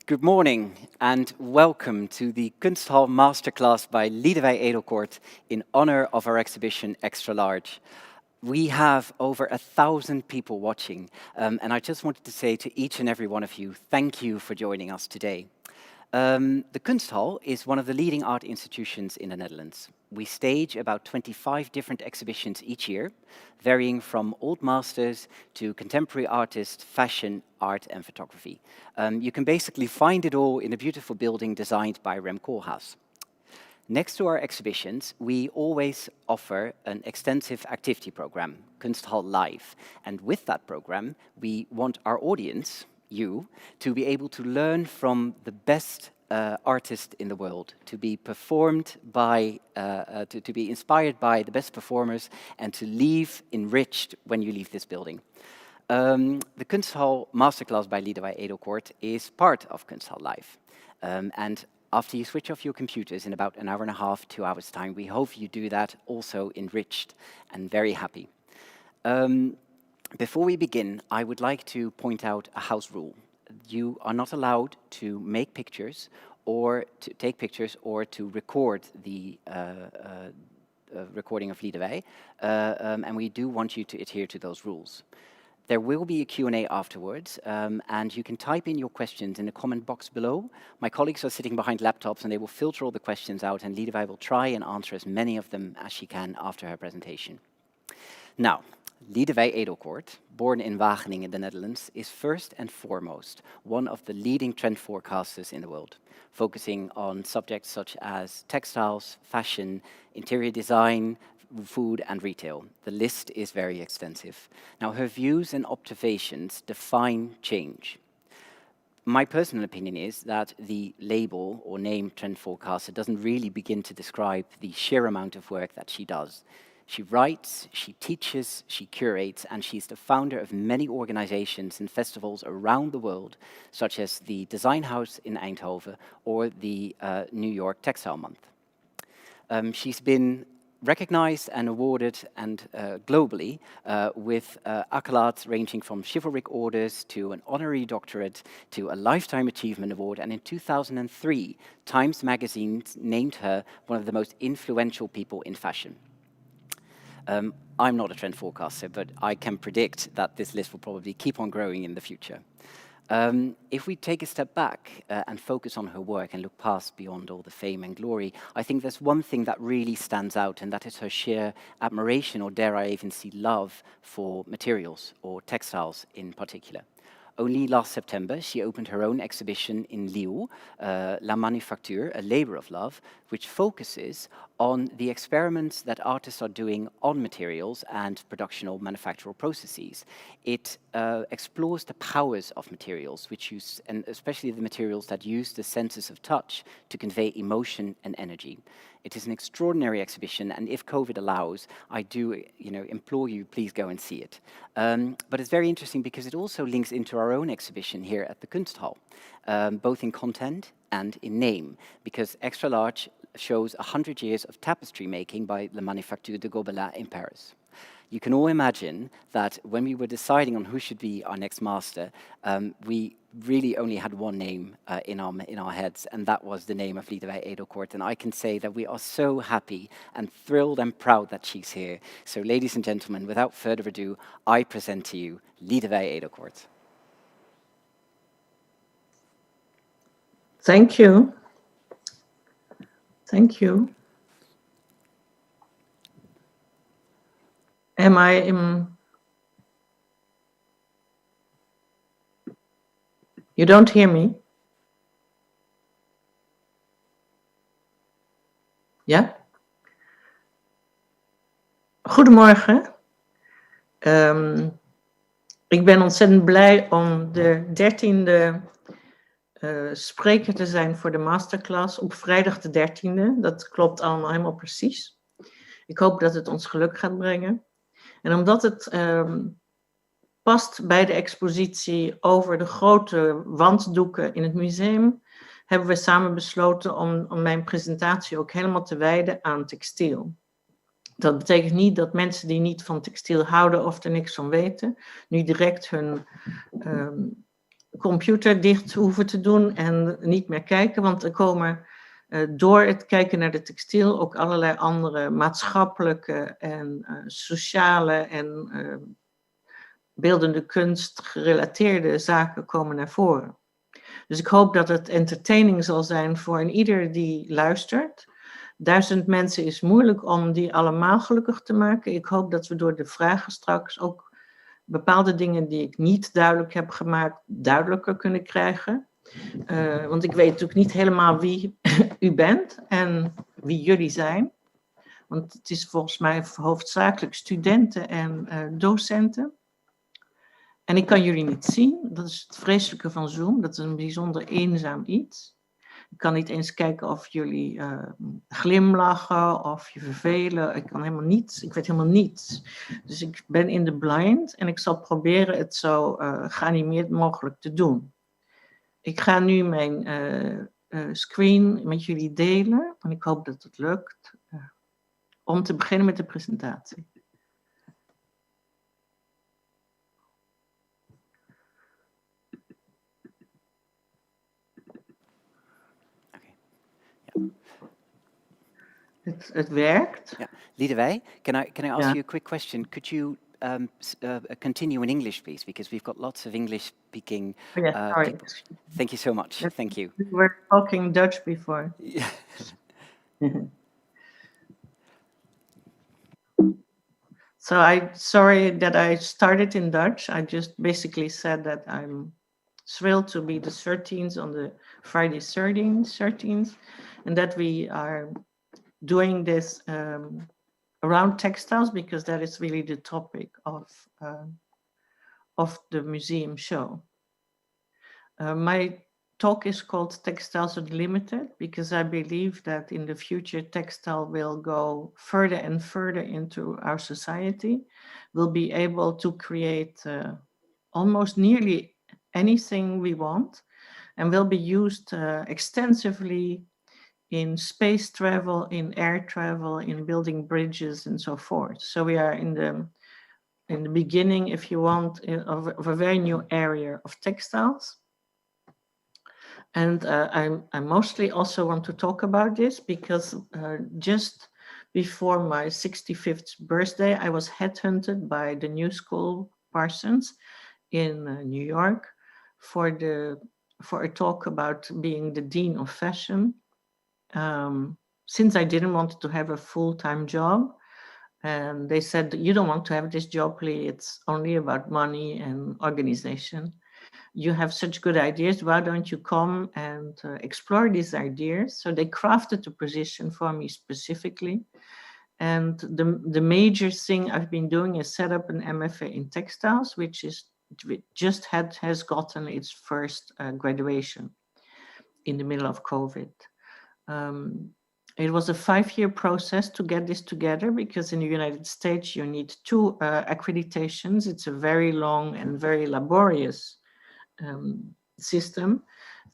Good morning and welcome to the Kunsthal masterclass by Lidewij Edelkoort in honor of our exhibition Extra Large. We have over 1,000 people watching, and I just wanted to say to each and every one of you, thank you for joining us today. The Kunsthal is one of the leading art institutions in the Netherlands. We stage about 25 different exhibitions each year, varying from old masters to contemporary artists, fashion, art and photography. You can basically find it all in a beautiful building designed by Rem Koolhaas. Next to our exhibitions, we always offer an extensive activity program, Kunsthal Live. And with that program, we want our audience, you, to be able to learn from the best artists in the world, to be performed by, to be inspired by the best performers and to leave enriched when you leave this building. The Kunsthal Masterclass by Lidewij Edelkoort is part of Kunsthal Live. And after you switch off your computers in about an hour and a half, 2 hours time, we hope you do that also enriched and very happy. Before we begin, I would like to point out a house rule. You are not allowed to make pictures or to take pictures or to record the recording of Lidewij, and we do want you to adhere to those rules. There will be a Q&A afterwards, and you can type in your questions in the comment box below. My colleagues are sitting behind laptops and they will filter all the questions out, and Lidewij will try and answer as many of them as she can after her presentation. Now, Lidewij Edelkoort, born in Wageningen, the Netherlands, is first and foremost one of the leading trend forecasters in the world, focusing on subjects such as textiles, fashion, interior design, food and retail. The list is very extensive. Now, her views and observations define change. My personal opinion is that the label or name trend forecaster doesn't really begin to describe the sheer amount of work that she does. She writes, she teaches, she curates, and she's the founder of many organizations and festivals around the world, such as the Design House in Eindhoven or the New York Textile Month. She's been recognized and awarded and globally with accolades ranging from chivalric orders to an honorary doctorate to a Lifetime Achievement Award, and in 2003, Times Magazine named her one of the most influential people in fashion. I'm not a trend forecaster, but I can predict that this list will probably keep on growing in the future. If we take a step back and focus on her work and look past beyond all the fame and glory, I think there's one thing that really stands out, and that is her sheer admiration, or dare I even say love, for materials, or textiles in particular. Only last September, she opened her own exhibition in Lille, La Manufacture, a labor of love, which focuses on the experiments that artists are doing on materials and production or manufactural processes. It explores the powers of materials, which use, and especially the materials that use the senses of touch to convey emotion and energy. It is an extraordinary exhibition, and if COVID allows, I do, implore you, please go and see it. But it's very interesting because it also links into our own exhibition here at the Kunsthal, both in content and in name, because Extra Large shows 100 years of tapestry making by La Manufacture de Gobelin in Paris. You can all imagine that when we were deciding on who should be our next master, we really only had one name in our heads, and that was the name of Lidewij Edelkoort. And I can say that we are so happy and thrilled and proud that she's here. So, ladies and gentlemen, without further ado, I present to you Lidewij Edelkoort. Thank you. Thank you. Am I in? You don't hear me? Ja? Goedemorgen. Ik ben ontzettend blij om de 13e spreker te zijn voor de masterclass op vrijdag de 13e. Dat klopt allemaal helemaal precies. Ik hoop dat het ons geluk gaat brengen. En omdat het past bij de expositie over de grote wanddoeken in het museum, hebben we samen besloten om mijn presentatie ook helemaal te wijden aan textiel. Dat betekent niet dat mensen die niet van textiel houden of er niks van weten, nu direct hun computer dicht hoeven te doen en niet meer kijken, want er komen door het kijken naar de textiel ook allerlei andere maatschappelijke en sociale en beeldende kunst gerelateerde zaken komen naar voren. Dus ik hoop dat het entertaining zal zijn voor een ieder die luistert. 1000 mensen is moeilijk om die allemaal gelukkig te maken. Ik hoop dat we door de vragen straks ook bepaalde dingen die ik niet duidelijk heb gemaakt, duidelijker kunnen krijgen. Want ik weet natuurlijk niet helemaal wie u bent en wie jullie zijn. Want het is volgens mij hoofdzakelijk studenten en docenten. En ik kan jullie niet zien. Dat is het vreselijke van Zoom. Dat is een bijzonder eenzaam iets. Ik kan niet eens kijken of jullie glimlachen of je vervelen. Ik kan helemaal niets. Ik weet helemaal niets. Dus ik ben in de blind en ik zal proberen het zo geanimeerd mogelijk te doen. Ik ga nu mijn screen met jullie delen. En ik hoop dat het lukt. Om te beginnen met de presentatie. Het werkt. Yeah. Lidewij, can I ask you a quick question? Could you continue in English, please? Because we've got lots of English-speaking people. Thank you so much. Thank you. We were talking Dutch before. Yeah. So sorry that I started in Dutch. I just basically said that I'm thrilled to be the 13th on the Friday 13th, and that we are doing this around textiles because that is really the topic of the museum show. My talk is called Textiles Unlimited because I believe that in the future textile will go further and further into our society. We'll be able to create almost nearly anything we want and will be used extensively in space travel, in air travel, in building bridges and so forth. So we are in the beginning, if you want, of a very new area of textiles. And I mostly also want to talk about this because just before my 65th birthday, I was headhunted by the New School Parsons in New York for a talk about being the Dean of Fashion. Since I didn't want to have a full-time job, and they said, you don't want to have this job, Lee, it's only about money and organization. You have such good ideas, why don't you come and explore these ideas? So they crafted the position for me specifically. And the major thing I've been doing is set up an MFA in textiles, which has gotten its first graduation in the middle of COVID. It was a 5-year process to get this together because in the United States you need 2 accreditations. It's a very long and very laborious system.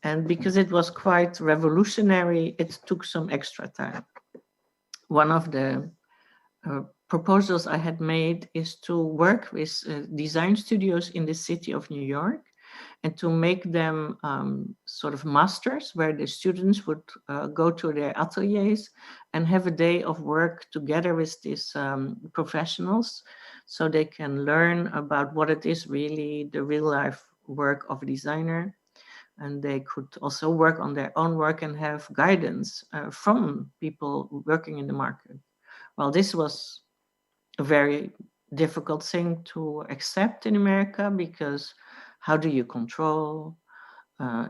And because it was quite revolutionary, it took some extra time. One of the proposals I had made is to work with design studios in the city of New York and to make them sort of masters where the students would go to their ateliers and have a day of work together with these professionals so they can learn about what it is really the real life work of a designer. And they could also work on their own work and have guidance from people working in the market. Well, this was a very difficult thing to accept in America because how do you control?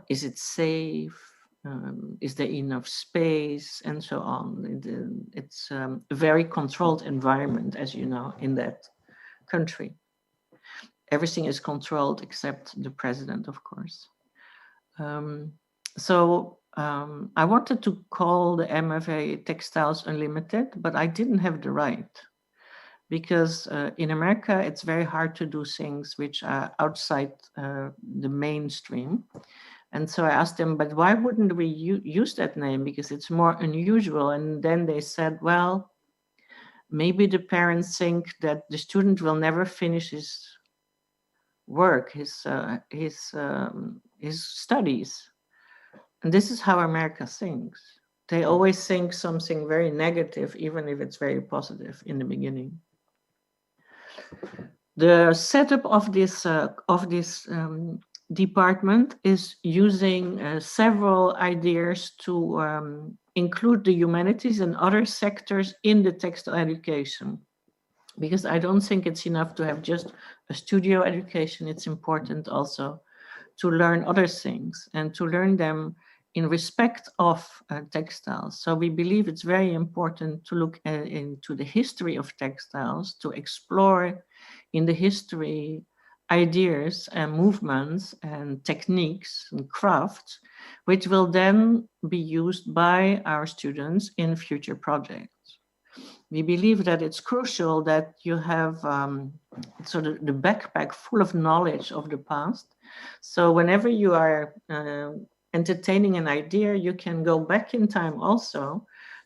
Is it safe? Is there enough space? And so on. It's a very controlled environment, as you know, in that country. Everything is controlled except the president, of course. So I wanted to call the MFA Textiles Unlimited, but I didn't have the right. Because in America, it's very hard to do things which are outside the mainstream. And so I asked them, but why wouldn't we use that name? Because it's more unusual. And then they said, well, maybe the parents think that the student will never finish his work, his studies. And this is how America thinks. They always think something very negative, even if it's very positive in the beginning. The setup of this department is using several ideas to include the humanities and other sectors in the textile education. Because I don't think it's enough to have just a studio education. It's important also to learn other things and to learn them in respect of textiles. So we believe it's very important to look into the history of textiles, to explore in the history ideas and movements and techniques and crafts, which will then be used by our students in future projects. We believe that it's crucial that you have sort of the backpack full of knowledge of the past. So whenever you are entertaining an idea, you can go back in time also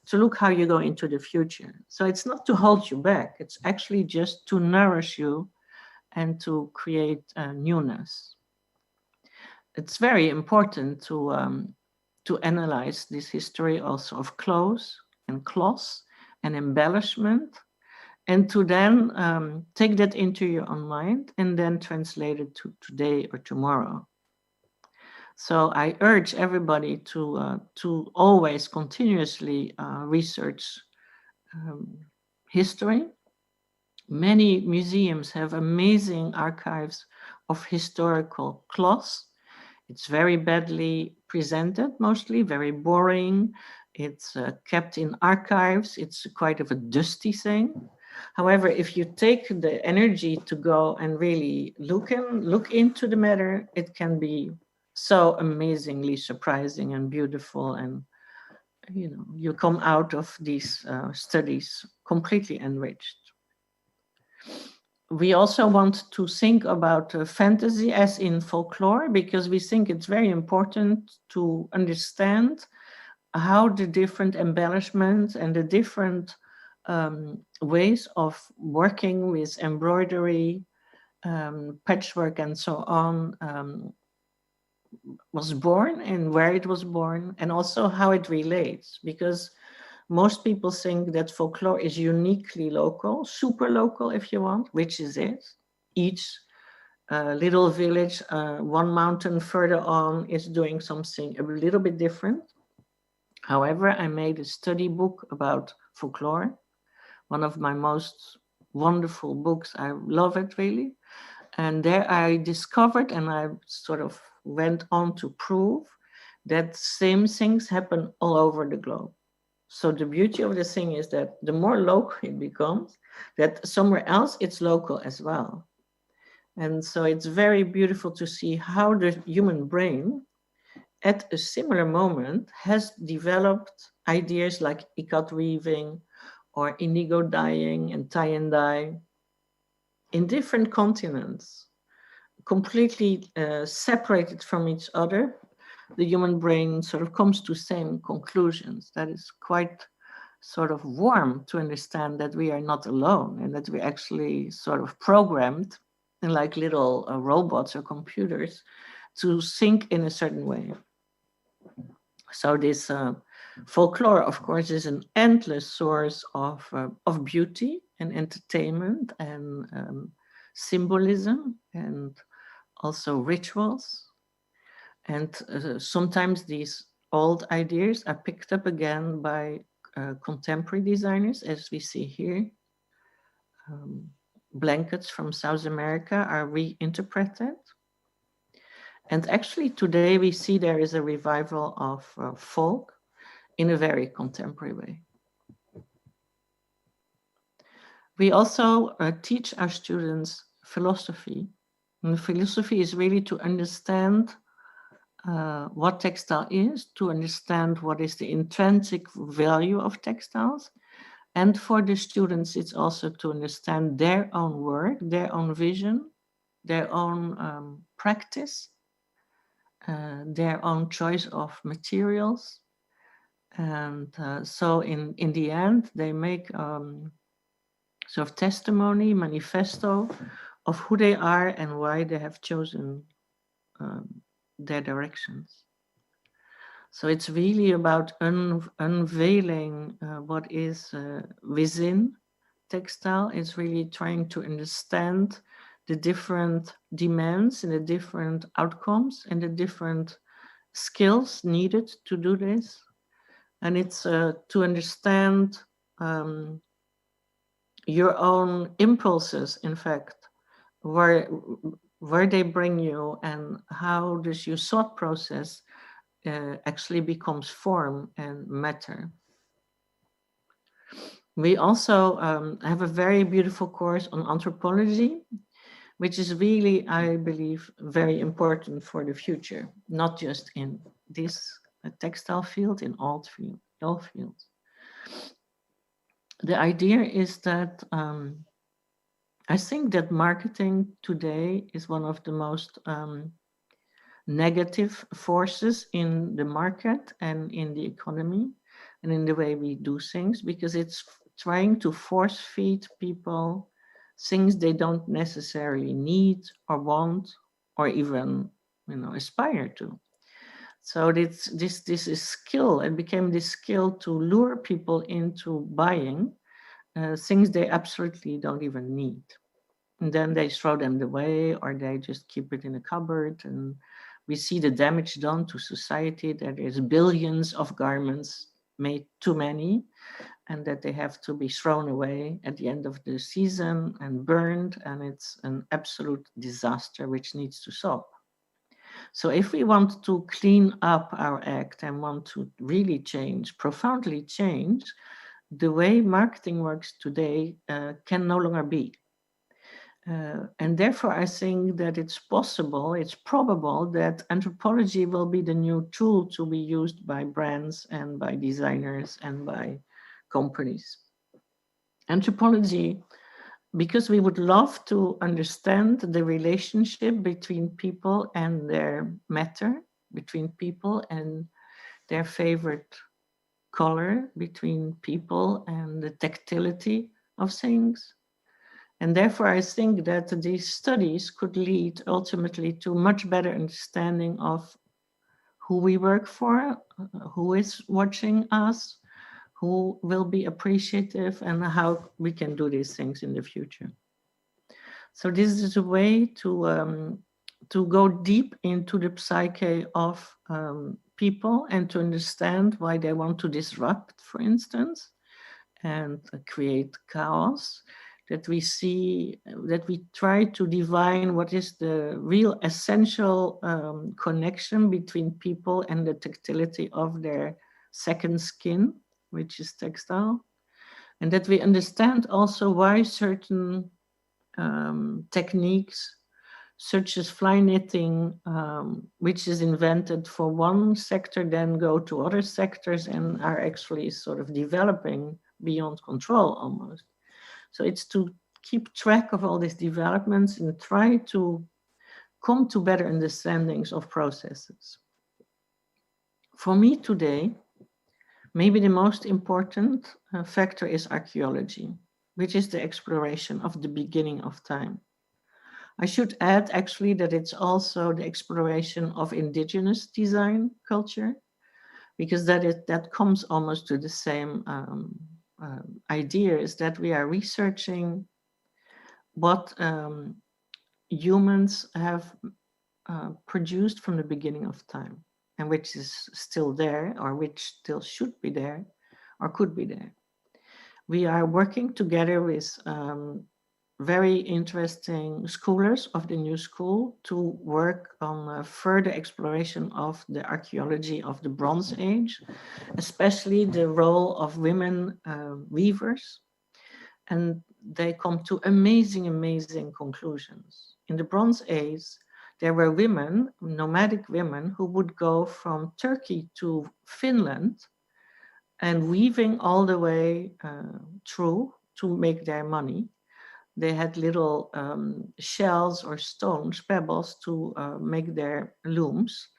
to look how you go into the future. So it's not to hold you back. It's actually just to nourish you and to create newness. It's very important to analyze this history also of clothes and cloths and embellishment, and to then take that into your own mind and then translate it to today or tomorrow. So I urge everybody to always continuously research history. Many museums have amazing archives of historical cloths. It's very badly presented, mostly very boring. It's kept in archives. It's quite of a dusty thing. However, if you take the energy to go and really look into the matter, it can be so amazingly surprising and beautiful. And you come out of these studies completely enriched. We also want to think about fantasy as in folklore, because we think it's very important to understand how the different embellishments and the different ways of working with embroidery, patchwork, and so on was born and where it was born, and also how it relates. Because most people think that folklore is uniquely local, super local if you want, which is it. Each little village, one mountain further on, is doing something a little bit different. However, I made a study book about folklore, one of my most wonderful books. I love it really. And there I discovered, and I sort of went on to prove, that same things happen all over the globe. So the beauty of the thing is that the more local it becomes, that somewhere else it's local as well. And so it's very beautiful to see how the human brain at a similar moment has developed ideas like ikat weaving or indigo dyeing and tie and dye in different continents, completely separated from each other. The human brain sort of comes to same conclusions. That is quite sort of warm to understand that we are not alone and that we're actually sort of programmed like little robots or computers to think in a certain way. So this folklore, of course, is an endless source of beauty and entertainment and symbolism and also rituals. And sometimes these old ideas are picked up again by contemporary designers, as we see here. Blankets from South America are reinterpreted. And actually today we see there is a revival of folk in a very contemporary way. We also teach our students philosophy. And the philosophy is really to understand what textile is, to understand what is the intrinsic value of textiles. And for the students, it's also to understand their own work, their own vision, their own practice, their own choice of materials. And so in the end, they make sort of testimony, manifesto of who they are and why they have chosen their directions. So it's really about unveiling what is within textile. It's really trying to understand the different demands and the different outcomes and the different skills needed to do this. And it's to understand your own impulses, in fact, where they bring you and how this your thought process actually becomes form and matter. We also have a very beautiful course on anthropology, which is really, I believe, very important for the future, not just in this textile field, in all fields. The idea is that I think that marketing today is one of the most negative forces in the market and in the economy and in the way we do things, because it's trying to force feed people things they don't necessarily need or want or even, aspire to. So this is skill. It became this skill to lure people into buying things they absolutely don't even need. And then they throw them away or they just keep it in a cupboard. And we see the damage done to society, that there's billions of garments made too many and that they have to be thrown away at the end of the season and burned. And it's an absolute disaster which needs to stop. So if we want to clean up our act and want to really change, profoundly change, the way marketing works today can no longer be. And therefore, I think that it's possible, it's probable that anthropology will be the new tool to be used by brands and by designers and by companies. Anthropology, because we would love to understand the relationship between people and their matter, between people and their favorite color, between people and the tactility of things. And therefore, I think that these studies could lead ultimately to much better understanding of who we work for, who is watching us, who will be appreciative, and how we can do these things in the future. So this is a way to go deep into the psyche of people and to understand why they want to disrupt, for instance, and create chaos. That we see, that we try to divine what is the real essential connection between people and the tactility of their second skin, which is textile. And that we understand also why certain techniques, such as fly knitting, which is invented for one sector, then go to other sectors and are actually sort of developing beyond control almost. So it's to keep track of all these developments and try to come to better understandings of processes. For me today, maybe the most important factor is archaeology, which is the exploration of the beginning of time. I should add actually that it's also the exploration of indigenous design culture, because that comes almost to the same idea, is that we are researching what humans have produced from the beginning of time and which is still there or which still should be there or could be there. We are working together with very interesting scholars of the new school to work on further exploration of the archaeology of the Bronze Age, especially the role of women weavers. And they come to amazing, amazing conclusions. In the Bronze Age, there were women, nomadic women, who would go from Turkey to Finland and weaving all the way through to make their money. They had little shells or stones, pebbles, to make their looms.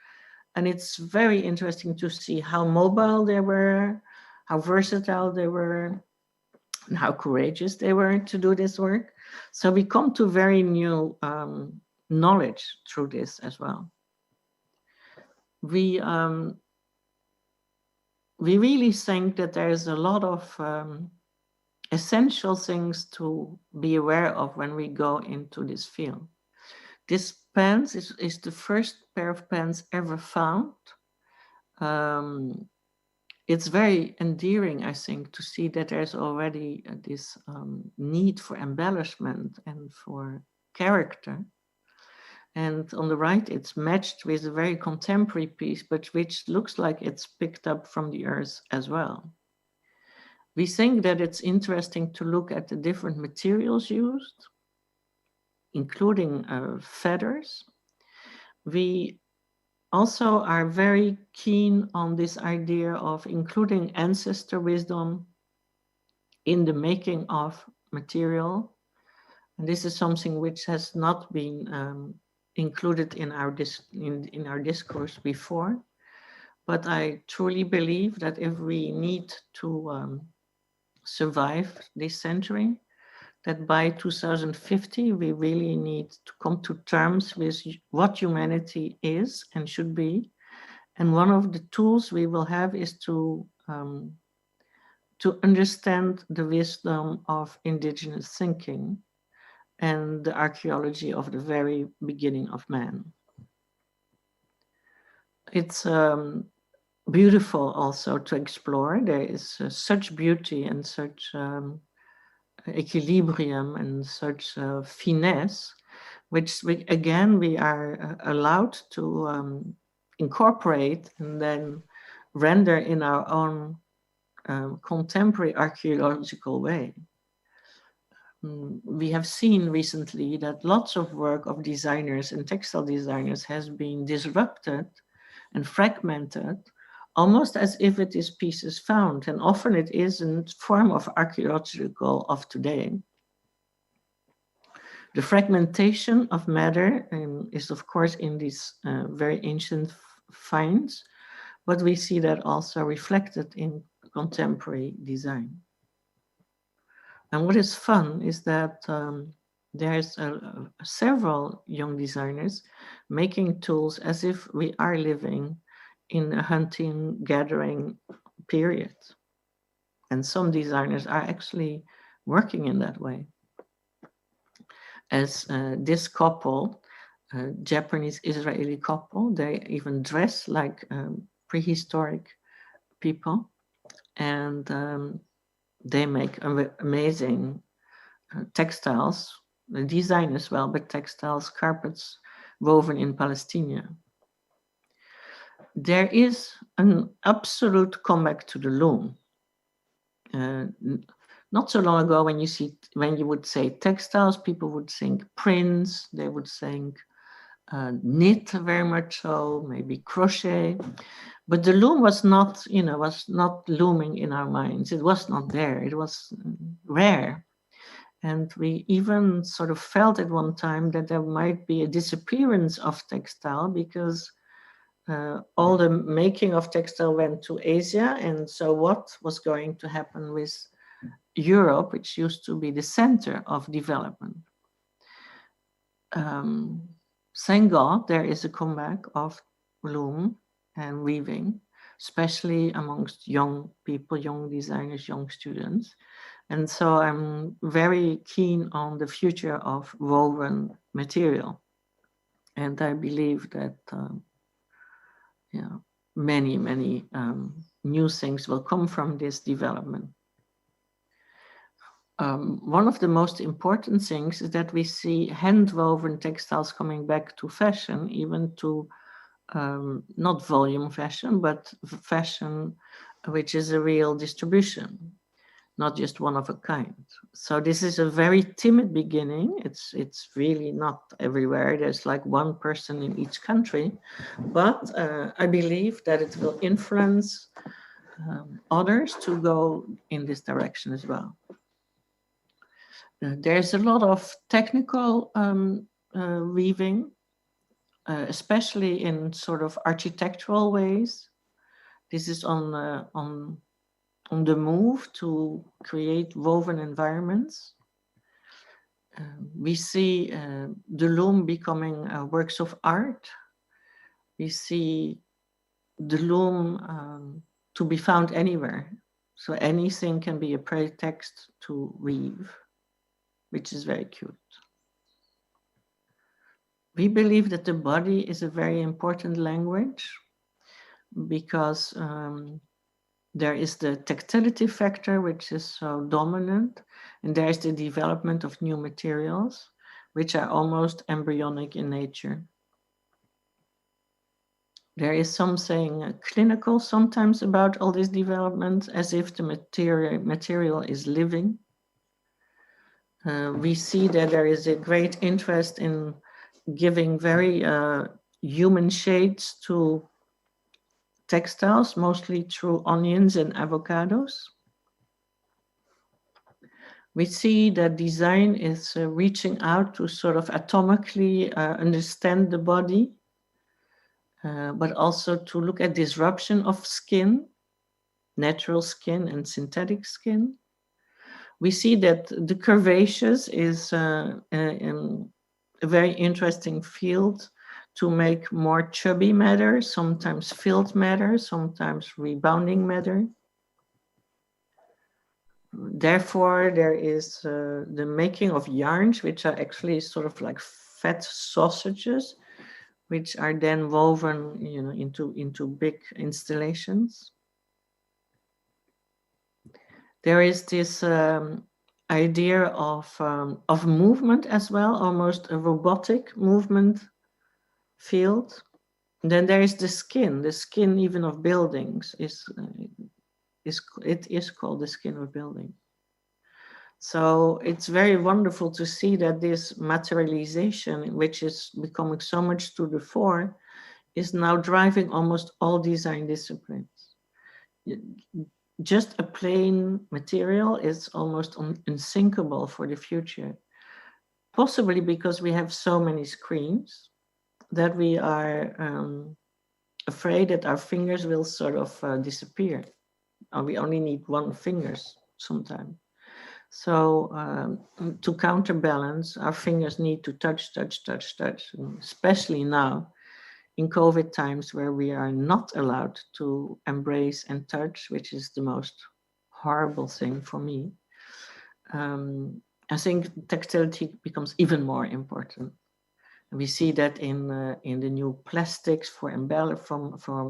And it's very interesting to see how mobile they were, how versatile they were. and how courageous they were to do this work. So we come to very new knowledge through this as well. We really think that there's a lot of essential things to be aware of when we go into this field. This pens is the first pair of pens ever found. It's very endearing, I think, to see that there's already this need for embellishment and for character. And on the right, it's matched with a very contemporary piece, but which looks like it's picked up from the earth as well. We think that it's interesting to look at the different materials used, including feathers. We also are very keen on this idea of including ancestor wisdom in the making of material. And this is something which has not been included in our discourse before. But I truly believe that if we need to survive this century, that by 2050, we really need to come to terms with what humanity is and should be. And one of the tools we will have is to understand the wisdom of indigenous thinking and the archaeology of the very beginning of man. It's beautiful also to explore. There is such beauty and such equilibrium and such finesse, which we are allowed to incorporate and then render in our own contemporary archaeological way. We have seen recently that lots of work of designers and textile designers has been disrupted and fragmented, almost as if it is pieces found, and often it is a form of archaeological of today. The fragmentation of matter is, of course, in these very ancient finds, but we see that also reflected in contemporary design. And what is fun is that there's several young designers making tools as if we are living in a hunting, gathering period. And some designers are actually working in that way. As this couple, Japanese-Israeli couple, they even dress like prehistoric people. And they make amazing textiles, design as well, but textiles, carpets woven in Palestine. There is an absolute comeback to the loom. Not so long ago, when you would say textiles, people would think prints, they would think knit very much so, maybe crochet. But the loom was not looming in our minds. It was not there. It was rare. And we even sort of felt at one time that there might be a disappearance of textile because all the making of textile went to Asia. And so what was going to happen with Europe, which used to be the center of development? Thank God there is a comeback of loom and weaving, especially amongst young people, young designers, young students. And so I'm very keen on the future of woven material. And I believe that many new things will come from this development. One of the most important things is that we see hand-woven textiles coming back to fashion, even to not volume fashion, but fashion which is a real distribution, not just one of a kind. So this is a very timid beginning. It's really not everywhere. There's like one person in each country, but I believe that it will influence others to go in this direction as well. There's a lot of technical weaving, especially in sort of architectural ways. This is on on the move to create woven environments. We see the loom becoming works of art. We see the loom to be found anywhere. So anything can be a pretext to weave, which is very cute. We believe that the body is a very important language because there is the tactility factor, which is so dominant, and there is the development of new materials, which are almost embryonic in nature. There is something clinical sometimes about all this development, as if the material is living. We see that there is a great interest in giving very human shades to textiles, mostly through onions and avocados. We see that design is reaching out to sort of atomically understand the body, but also to look at disruption of skin, natural skin and synthetic skin. We see that the curvaceous is a very interesting field to make more chubby matter, sometimes filled matter, sometimes rebounding matter. Therefore, there is the making of yarns, which are actually sort of like fat sausages, which are then woven, you know, into big installations. There is this idea of movement as well, almost a robotic movement field. And then there is the skin even of buildings is called the skin of building. So it's very wonderful to see that this materialization, which is becoming so much to the fore, is now driving almost all design disciplines. Just a plain material is almost unthinkable for the future, possibly because we have so many screens that we are afraid that our fingers will sort of disappear. We only need one fingers sometimes. So to counterbalance, our fingers need to touch, especially now in COVID times where we are not allowed to embrace and touch, which is the most horrible thing for me. I think tactility becomes even more important. We see that in the new plastics for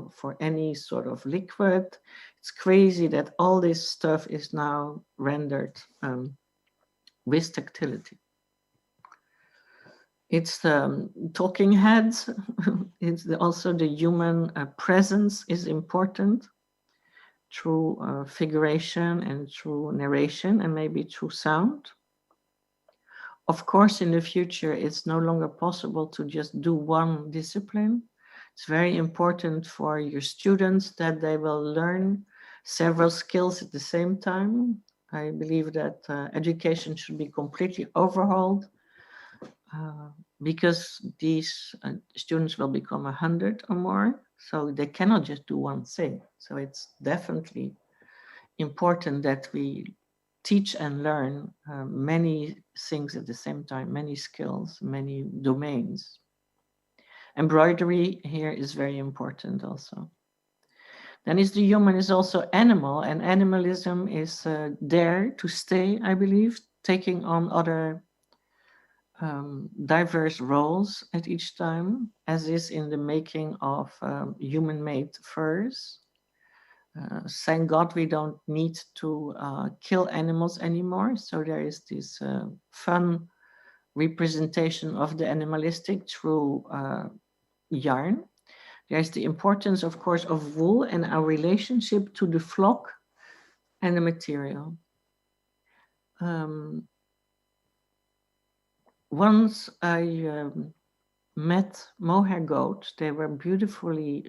for any sort of liquid. It's crazy that all this stuff is now rendered with tactility. It's talking heads. It's also the human presence is important through figuration and through narration and maybe through sound. Of course, in the future, it's no longer possible to just do one discipline. It's very important for your students that they will learn several skills at the same time. I believe that education should be completely overhauled because these students will become 100 or more, so they cannot just do one thing. So it's definitely important that we teach and learn many things at the same time, many skills, many domains. Embroidery here is very important also. Then is the human is also animal, and animalism is there to stay, I believe, taking on other diverse roles at each time, as is in the making of human-made furs. Thank God we don't need to kill animals anymore. So there is this fun representation of the animalistic through yarn. There's the importance, of course, of wool and our relationship to the flock and the material. Once I met mohair goats. They were beautifully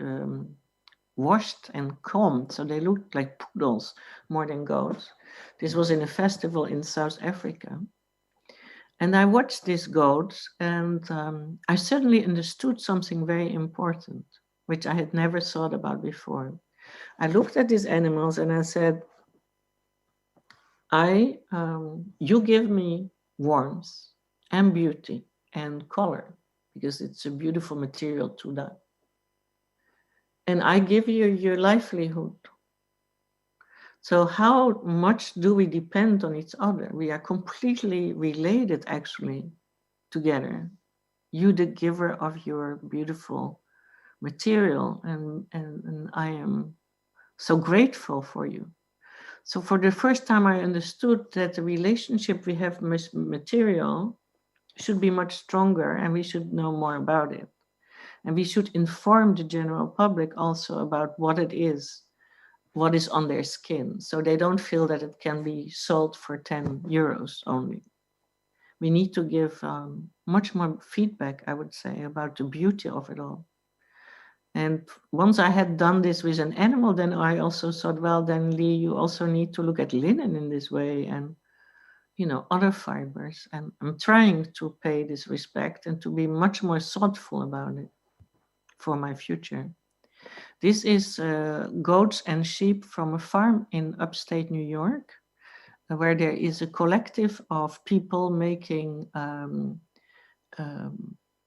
washed and combed, so they looked like poodles more than goats. This was in a festival in South Africa. And I watched these goats, and I suddenly understood something very important, which I had never thought about before. I looked at these animals and I said, you give me warmth and beauty and color, because it's a beautiful material to dye. And I give you your livelihood. So how much do we depend on each other? We are completely related, actually, together. You, the giver of your beautiful material, and I am so grateful for you. So for the first time, I understood that the relationship we have with material should be much stronger, and we should know more about it. And we should inform the general public also about what it is, what is on their skin, so they don't feel that it can be sold for 10 euros only. We need to give much more feedback, I would say, about the beauty of it all. And once I had done this with an animal, then I also thought, well, then Lee, you also need to look at linen in this way, and other fibers. And I'm trying to pay this respect and to be much more thoughtful about it for my future. This is goats and sheep from a farm in upstate New York, where there is a collective of people making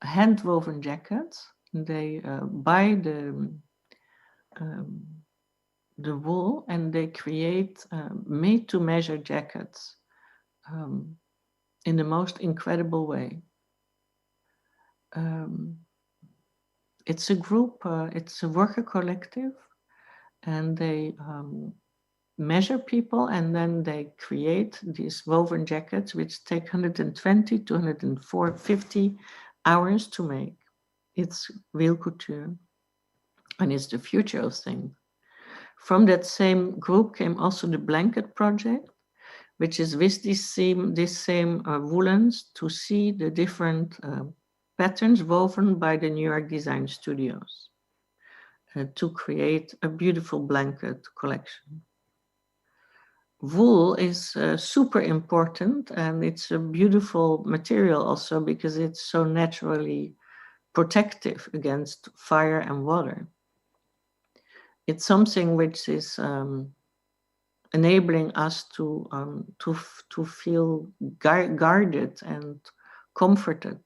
hand-woven jackets. They buy the wool and they create made-to-measure jackets in the most incredible way. It's a group, it's a worker collective, and they measure people, and then they create these woven jackets, which take 120 to 150 hours to make. It's real couture, and it's the future of things. From that same group came also the blanket project, which is with this same woolens to see the different patterns woven by the New York design studios to create a beautiful blanket collection. Wool is super important, and it's a beautiful material also because it's so naturally protective against fire and water. It's something which is enabling us to feel guarded and comforted.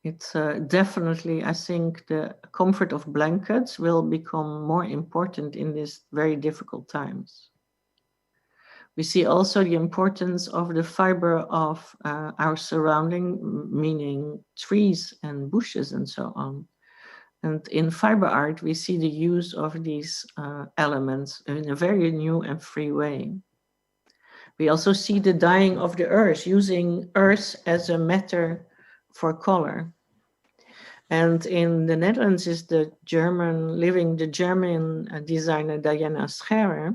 It's definitely, I think, the comfort of blankets will become more important in these very difficult times. We see also the importance of the fiber of our surrounding, meaning trees and bushes and so on. And in fiber art, we see the use of these elements in a very new and free way. We also see the dyeing of the earth, using earth as a matter for color. And in the Netherlands is the German designer Diana Scherer,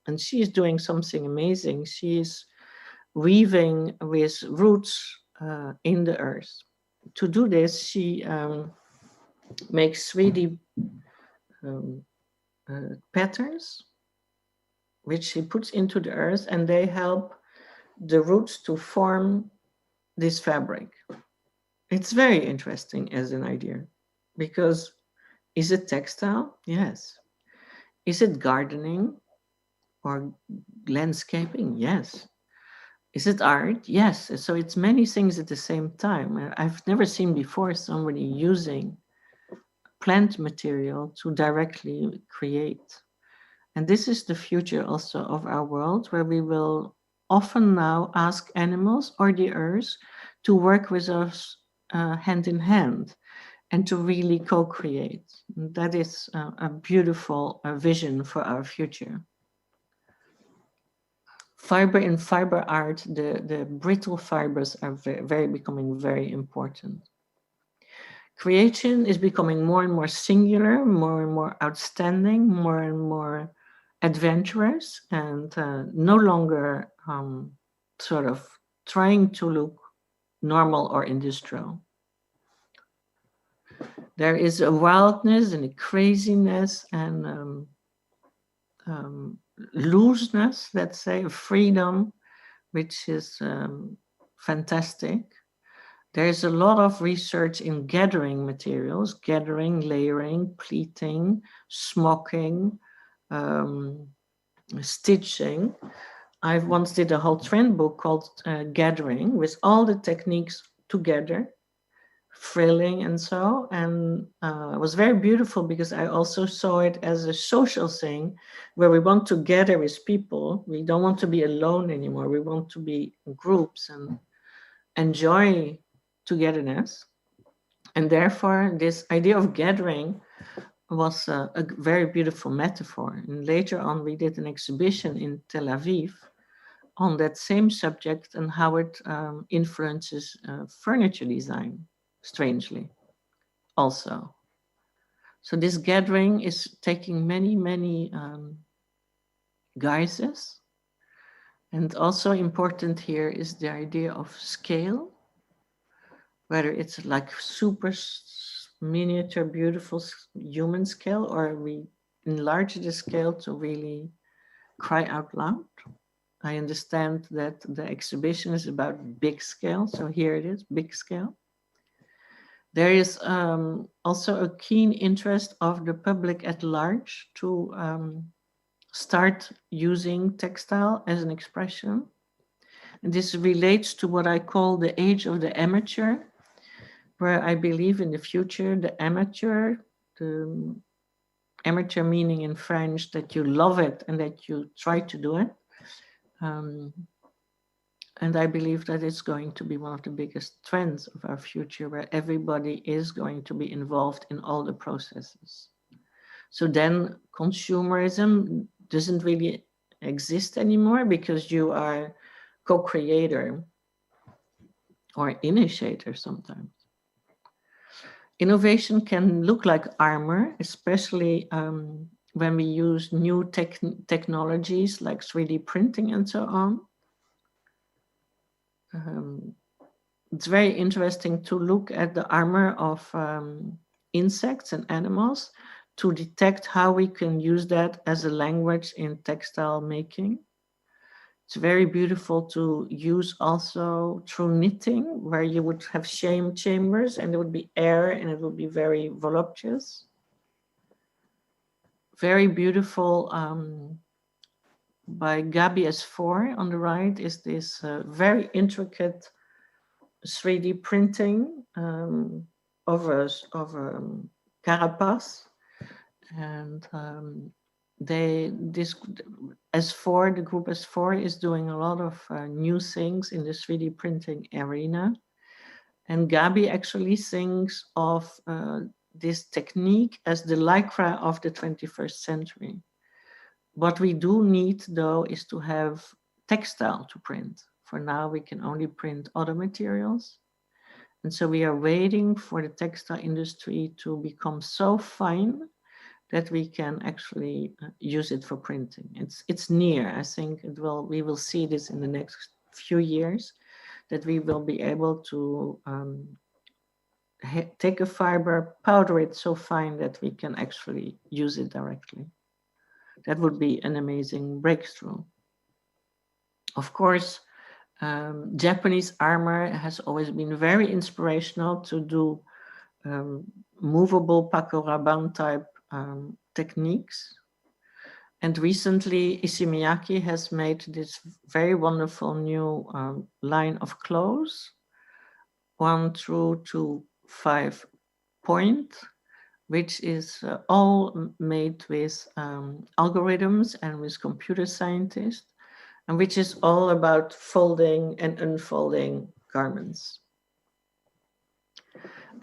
and she is doing something amazing. She is weaving with roots in the earth. To do this, she makes 3D patterns, which she puts into the earth, and they help the roots to form this fabric. It's very interesting as an idea, because is it textile? Yes. Is it gardening or landscaping? Yes. Is it art? Yes. So it's many things at the same time. I've never seen before somebody using plant material to directly create. And this is the future also of our world, where we will often now ask animals or the earth to work with us hand in hand and to really co-create. That is a beautiful vision for our future. Fiber in fiber art, the brittle fibers are becoming very important. Creation is becoming more and more singular, more and more outstanding, more and more adventurous, and no longer sort of trying to look normal or industrial. There is a wildness and a craziness and looseness, let's say, a freedom, which is fantastic. There's a lot of research in gathering materials, gathering, layering, pleating, smocking, stitching. I once did a whole trend book called Gathering, with all the techniques together, frilling and so, and it was very beautiful because I also saw it as a social thing where we want to gather with people. We don't want to be alone anymore. We want to be in groups and enjoy togetherness. And therefore, this idea of gathering was a very beautiful metaphor. And later on, we did an exhibition in Tel Aviv on that same subject and how it influences furniture design, strangely, also. So this gathering is taking many, many guises. And also important here is the idea of scale, whether it's like super miniature, beautiful human scale, or we enlarge the scale to really cry out loud. I understand that the exhibition is about big scale, so here it is, big scale. There is also a keen interest of the public at large to start using textile as an expression. And this relates to what I call the age of the amateur, where I believe in the future, the amateur meaning in French that you love it and that you try to do it. And I believe that it's going to be one of the biggest trends of our future, where everybody is going to be involved in all the processes. So then consumerism doesn't really exist anymore because you are co-creator or initiator sometimes. Innovation can look like armor, especially when we use new technologies like 3D printing and so on. It's very interesting to look at the armor of insects and animals to detect how we can use that as a language in textile making. It's very beautiful to use also through knitting, where you would have chambers and there would be air and it would be very voluptuous. Very beautiful by Gabi S4 on the right is this very intricate 3D printing of a carapace. And S4, the group S4 is doing a lot of new things in the 3D printing arena. And Gabi actually thinks of this technique as the lycra of the 21st century. What we do need, though, is to have textile to print. For now, we can only print other materials. And so we are waiting for the textile industry to become so fine that we can actually use it for printing. It's near. I think we will see this in the next few years, that we will be able to take a fiber, powder it so fine that we can actually use it directly. That would be an amazing breakthrough. Of course, Japanese armor has always been very inspirational to do movable pakuraban type techniques. And recently, Issey Miyake has made this very wonderful new line of clothes, 1 through to 5 point, which is all made with algorithms and with computer scientists, and which is all about folding and unfolding garments.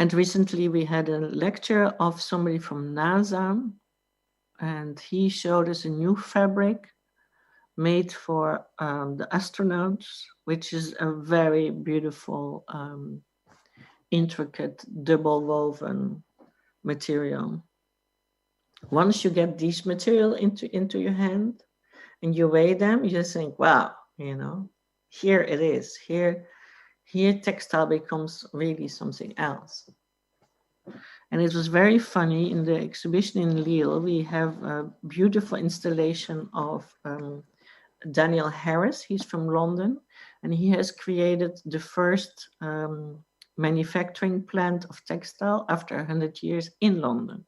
And recently we had a lecture of somebody from NASA, and he showed us a new fabric made for the astronauts, which is a very beautiful, intricate, double woven material. Once you get these material into your hand and you weigh them, you just think, wow, here it is. Here textile becomes really something else. And it was very funny, in the exhibition in Lille, we have a beautiful installation of Daniel Harris. He's from London, and he has created the first manufacturing plant of textile after 100 years in London.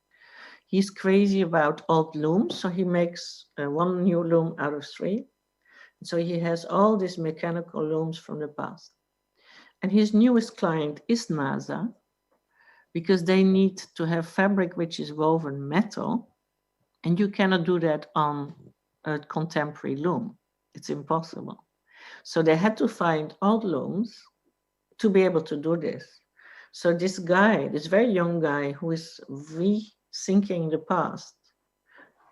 He's crazy about old looms, so he makes 1 new loom out of 3. So he has all these mechanical looms from the past. And his newest client is NASA, because they need to have fabric which is woven metal, and you cannot do that on a contemporary loom. It's impossible. So they had to find old looms to be able to do this. So this guy, this very young guy who is rethinking the past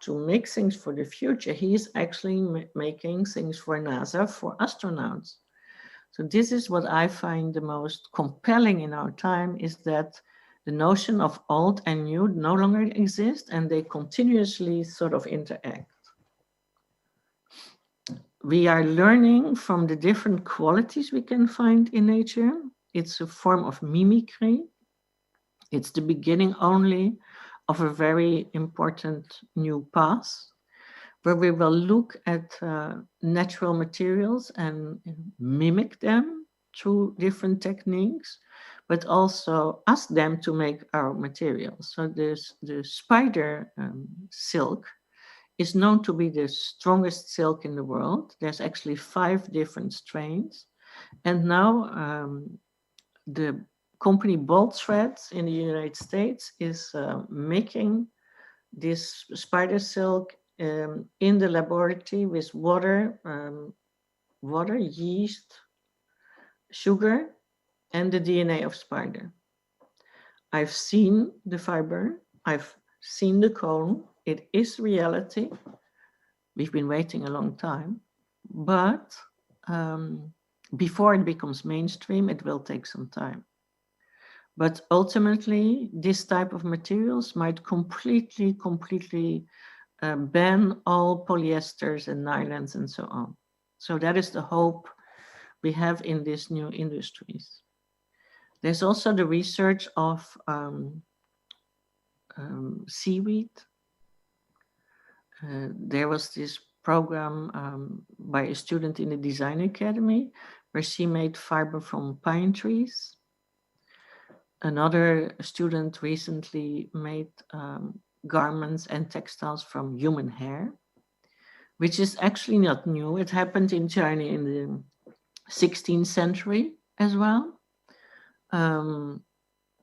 to make things for the future, he is actually making things for NASA, for astronauts. So this is what I find the most compelling in our time, is that the notion of old and new no longer exists, and they continuously sort of interact. We are learning from the different qualities we can find in nature. It's a form of mimicry. It's the beginning only of a very important new path, where we will look at natural materials and mimic them through different techniques, but also ask them to make our materials. So the spider silk is known to be the strongest silk in the world. There's actually 5 different strains. And now the company Bolt Threads in the United States is making this spider silk in the laboratory with water, yeast, sugar, and the DNA of spider. I've seen the fiber, I've seen the cone, it is reality. We've been waiting a long time, but before it becomes mainstream, it will take some time. But ultimately, this type of materials might completely ban all polyesters and nylons and so on. So that is the hope we have in these new industries. There's also the research of seaweed. There was this program by a student in the Design Academy where she made fiber from pine trees. Another student recently made garments and textiles from human hair, which is actually not new. It happened in China in the 16th century as well.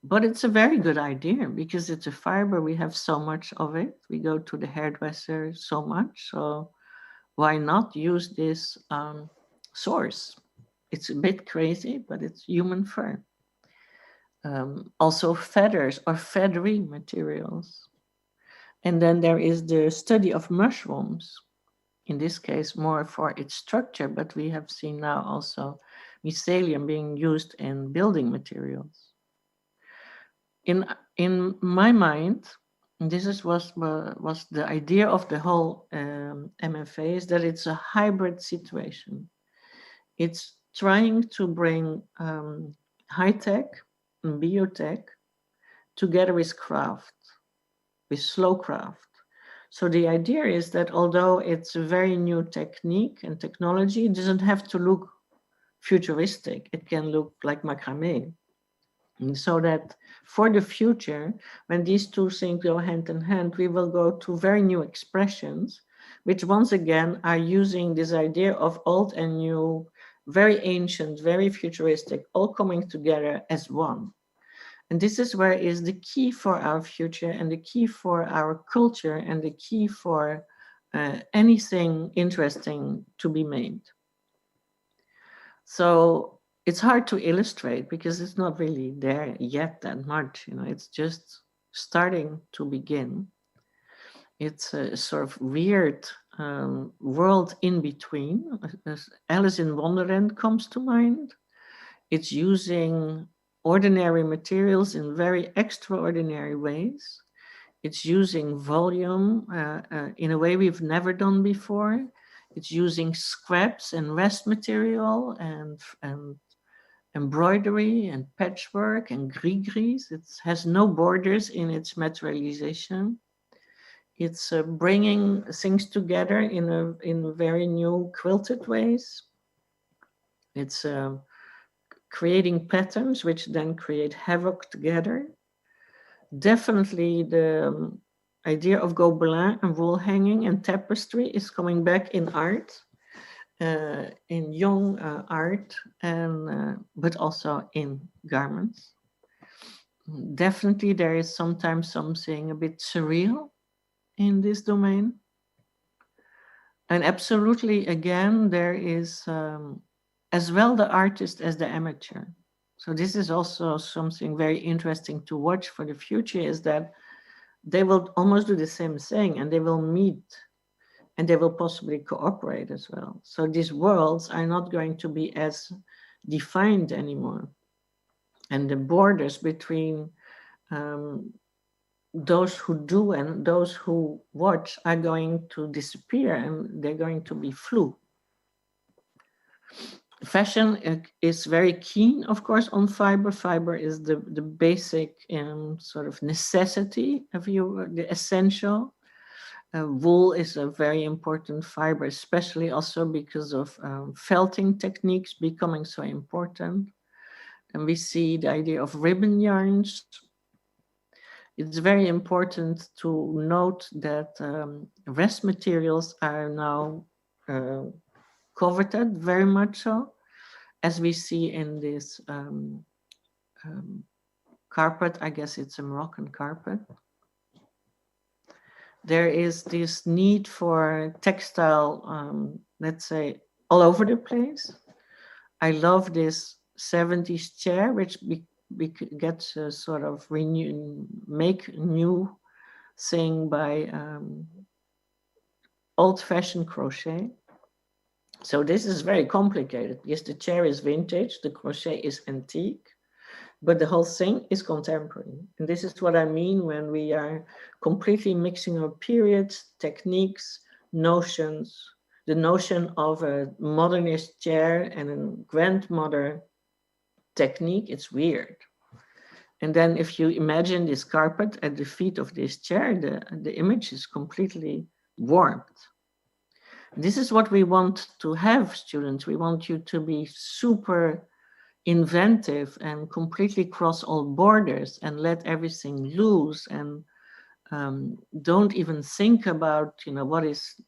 But it's a very good idea because it's a fiber. We have so much of it. We go to the hairdresser so much. So why not use this source? It's a bit crazy, but it's human fur. Also feathers or feathery materials. And then there is the study of mushrooms. In this case, more for its structure, but we have seen now also mycelium being used in building materials. In my mind, this was the idea of the whole MFA, is that it's a hybrid situation. It's trying to bring high tech and biotech together with craft, with slow craft. So the idea is that although it's a very new technique and technology, it doesn't have to look futuristic. It can look like macrame. And so that for the future, when these two things go hand in hand, we will go to very new expressions, which once again are using this idea of old and new, very ancient, very futuristic, all coming together as one. And this is where is the key for our future and the key for our culture and the key for anything interesting to be made. So it's hard to illustrate because it's not really there yet that much, it's just starting to begin. It's a sort of weird world in between. Alice in Wonderland comes to mind. It's using ordinary materials in very extraordinary ways. It's using volume in a way we've never done before. It's using scraps and rest material and embroidery and patchwork and gris-gris. It has no borders in its materialization. It's bringing things together in very new quilted ways. It's creating patterns which then create havoc together. Definitely the idea of Gobelin and wool hanging and tapestry is coming back in art. in young art, and but also in garments. Definitely, there is sometimes something a bit surreal in this domain. And absolutely, again, there is as well the artist as the amateur. So this is also something very interesting to watch for the future, is that they will almost do the same thing, and they will meet, and they will possibly cooperate as well. So these worlds are not going to be as defined anymore. And the borders between those who do and those who watch are going to disappear, and they're going to be flu. Fashion is very keen, of course, on fiber. Fiber is the basic sort of necessity of the essential. Wool is a very important fiber, especially also because of felting techniques becoming so important. And we see the idea of ribbon yarns. It's very important to note that rest materials are now coveted very much so, as we see in this carpet. I guess it's a Moroccan carpet. There is this need for textile, let's say, all over the place. I love this 70s chair, which gets a sort of make new thing by old-fashioned crochet. So this is very complicated. Yes, the chair is vintage, the crochet is antique, but the whole thing is contemporary. And this is what I mean when we are completely mixing up periods, techniques, notions. The notion of a modernist chair and a grandmother technique, it's weird. And then if you imagine this carpet at the feet of this chair, the image is completely warped. This is what we want to have, students. We want you to be super inventive and completely cross all borders and let everything loose, and don't even think about, what is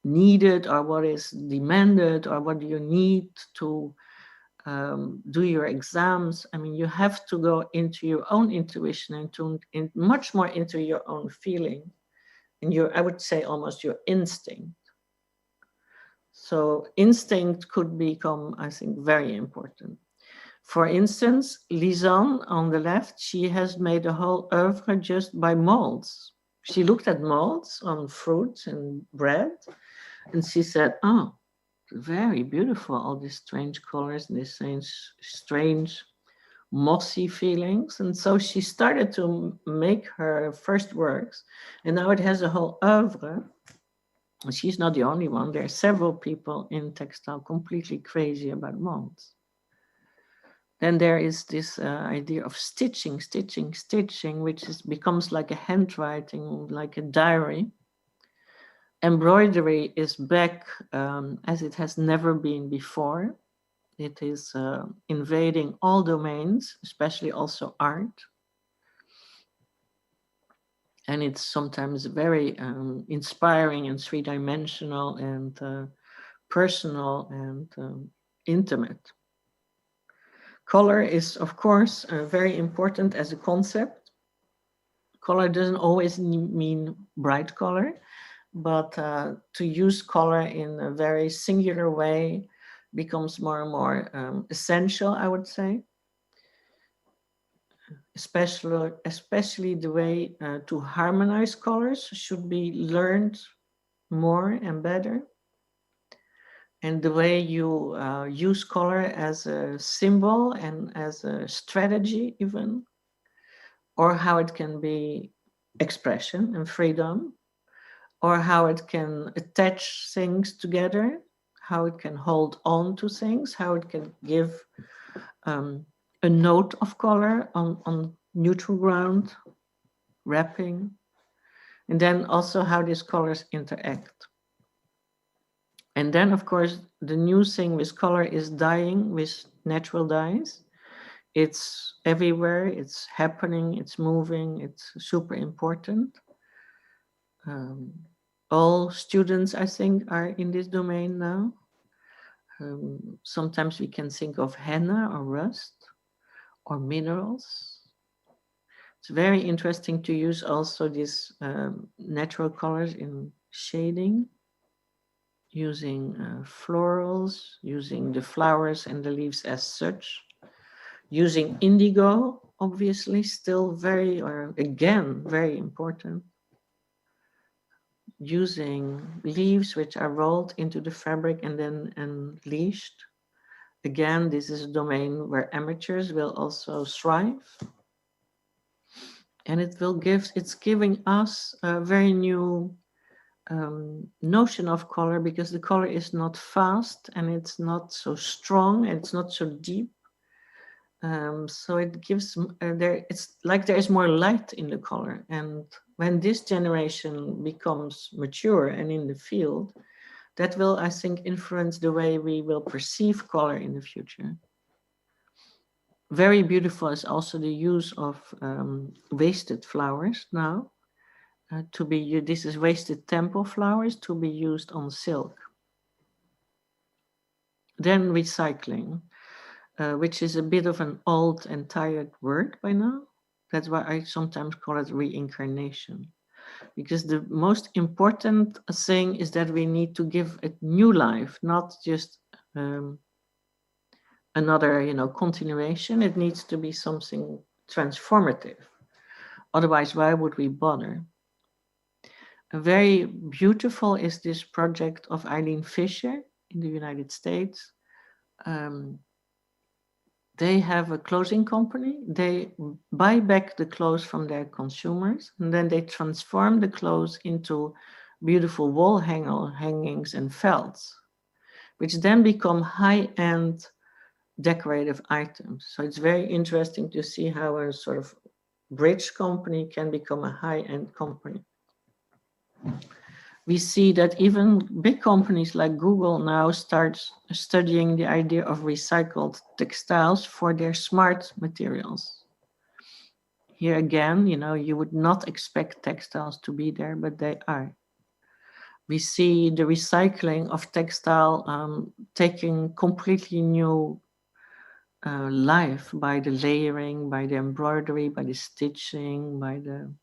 needed or what is demanded or what do you need to do your exams. I mean, you have to go into your own intuition and much more into your own feeling and I would say almost your instinct. So instinct could become, I think, very important. For instance, Lisanne on the left, she has made a whole oeuvre just by molds. She looked at molds on fruits and bread, and she said, oh, very beautiful, all these strange colors and these strange mossy feelings. And so she started to make her first works, and now it has a whole oeuvre. She's not the only one. There are several people in textile completely crazy about molds. Then there is this idea of stitching, which becomes like a handwriting, like a diary. Embroidery is back as it has never been before. It is invading all domains, especially also art. And it's sometimes very inspiring and three-dimensional and personal and intimate. Color is, of course, very important as a concept. Color doesn't always mean bright color, but to use color in a very singular way becomes more and more essential, I would say. Especially the way to harmonize colors should be learned more and better. And the way you use color as a symbol and as a strategy even, or how it can be expression and freedom, or how it can attach things together, how it can hold on to things, how it can give a note of color on neutral ground, wrapping, and then also how these colors interact. And then, of course, the new thing with color is dyeing with natural dyes. It's everywhere, it's happening, it's moving, it's super important. All students, I think, are in this domain now. Sometimes we can think of henna or rust or minerals. It's very interesting to use also these natural colors in shading, using florals, using the flowers and the leaves as such, using indigo, obviously, still very important. Using leaves which are rolled into the fabric and then unleashed. Again, this is a domain where amateurs will also thrive. And it's giving us a very new notion of color, because the color is not fast and it's not so strong and it's not so deep. So it gives, it's like there is more light in the color. And when this generation becomes mature and in the field, that will, I think, influence the way we will perceive color in the future. Very beautiful is also the use of wasted flowers now. This is wasted temple flowers to be used on silk. Then recycling, which is a bit of an old and tired word by now. That's why I sometimes call it reincarnation. Because the most important thing is that we need to give it new life, not just another, continuation. It needs to be something transformative. Otherwise, why would we bother? Very beautiful is this project of Eileen Fisher in the United States. They have a clothing company. They buy back the clothes from their consumers, and then they transform the clothes into beautiful wall hangings and felts, which then become high-end decorative items. So it's very interesting to see how a sort of bridge company can become a high-end company. We see that even big companies like Google now start studying the idea of recycled textiles for their smart materials. Here again, you would not expect textiles to be there, but they are. We see the recycling of textile taking completely new life by the layering, by the embroidery, by the stitching, by the...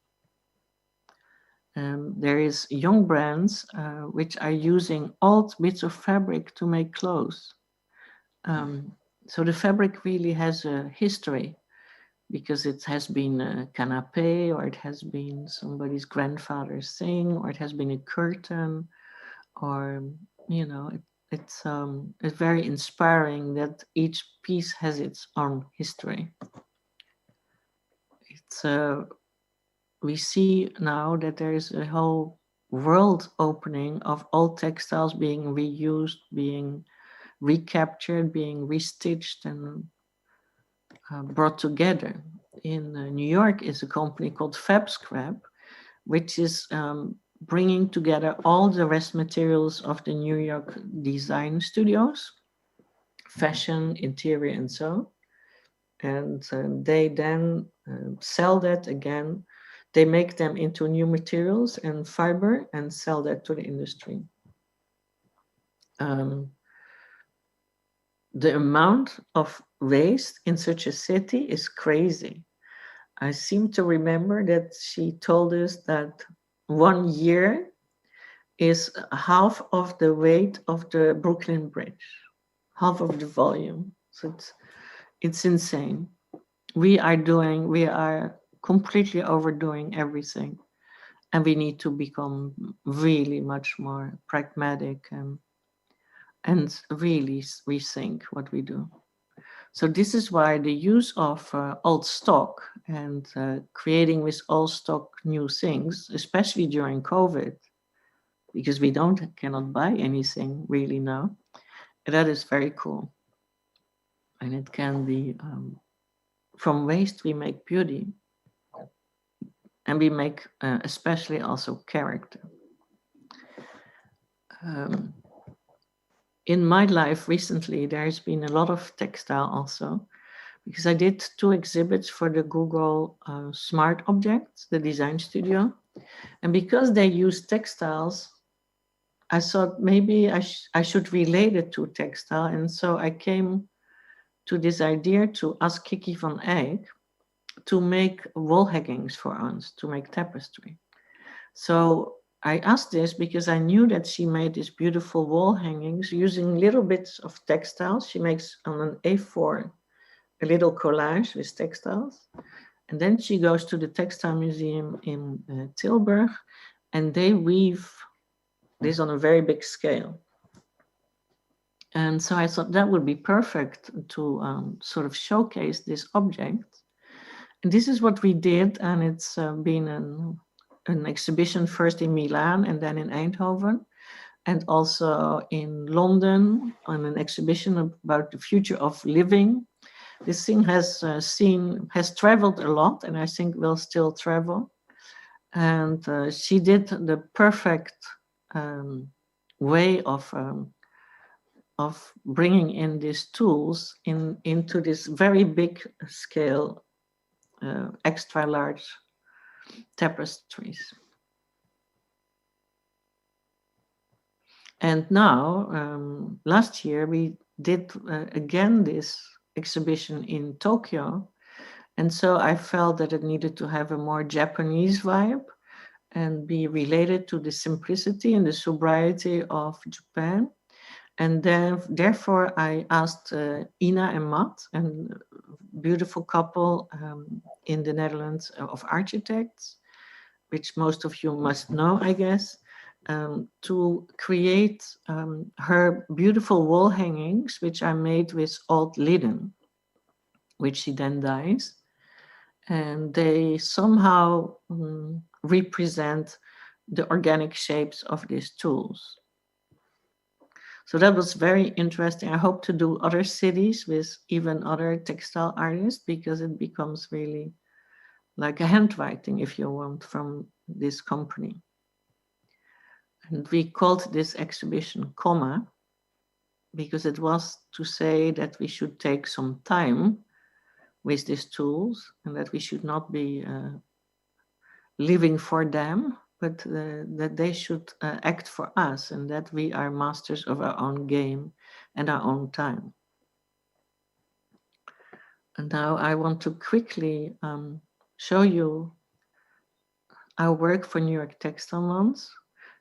there is young brands which are using old bits of fabric to make clothes. So the fabric really has a history, because it has been a canapé, or it has been somebody's grandfather's thing, or it has been a curtain, or, it's very inspiring that each piece has its own history. We see now that there is a whole world opening of old textiles being reused, being recaptured, being restitched and brought together. In New York is a company called Fab Scrap, which is bringing together all the rest materials of the New York design studios, fashion, interior, and so. And they then sell that again. They make them into new materials and fiber and sell that to the industry. The amount of waste in such a city is crazy. I seem to remember that she told us that 1 year is half of the weight of the Brooklyn Bridge, half of the volume. So it's insane. We are completely overdoing everything, and we need to become really much more pragmatic and really rethink what we do. So this is why the use of old stock and creating with old stock new things, especially during COVID, because we cannot buy anything really now, that is very cool. And it can be, from waste we make beauty, and we make especially also character. In my life recently, there's been a lot of textile also, because I did 2 exhibits for the Google Smart Objects, the design studio. And because they use textiles I thought maybe I should relate it to textile. And so I came to this idea to ask Kiki van Eyck to make wall hangings for us, to make tapestry. So I asked this because I knew that she made these beautiful wall hangings using little bits of textiles. She makes on an A4 a little collage with textiles. And then she goes to the Textile Museum in Tilburg, and they weave this on a very big scale. And so I thought that would be perfect to sort of showcase this object. And this is what we did, and it's been an exhibition first in Milan and then in Eindhoven, and also in London on an exhibition about the future of living. This thing has traveled a lot, and I think will still travel. And she did the perfect way of bringing in these tools into this very big scale, extra large tapestries. And now, last year, we did again this exhibition in Tokyo. And so I felt that it needed to have a more Japanese vibe and be related to the simplicity and the sobriety of Japan. And then, therefore, I asked Ina and Matt, a beautiful couple in the Netherlands of architects, which most of you must know, I guess, to create her beautiful wall hangings, which are made with old linen, which she then dyes. And they somehow represent the organic shapes of these tools. So that was very interesting. I hope to do other cities with even other textile artists, because it becomes really like a handwriting, if you want, from this company. And we called this exhibition Comma, because it was to say that we should take some time with these tools and that we should not be living for them, but that they should act for us, and that we are masters of our own game and our own time. And now I want to quickly show you our work for New York Textile Month,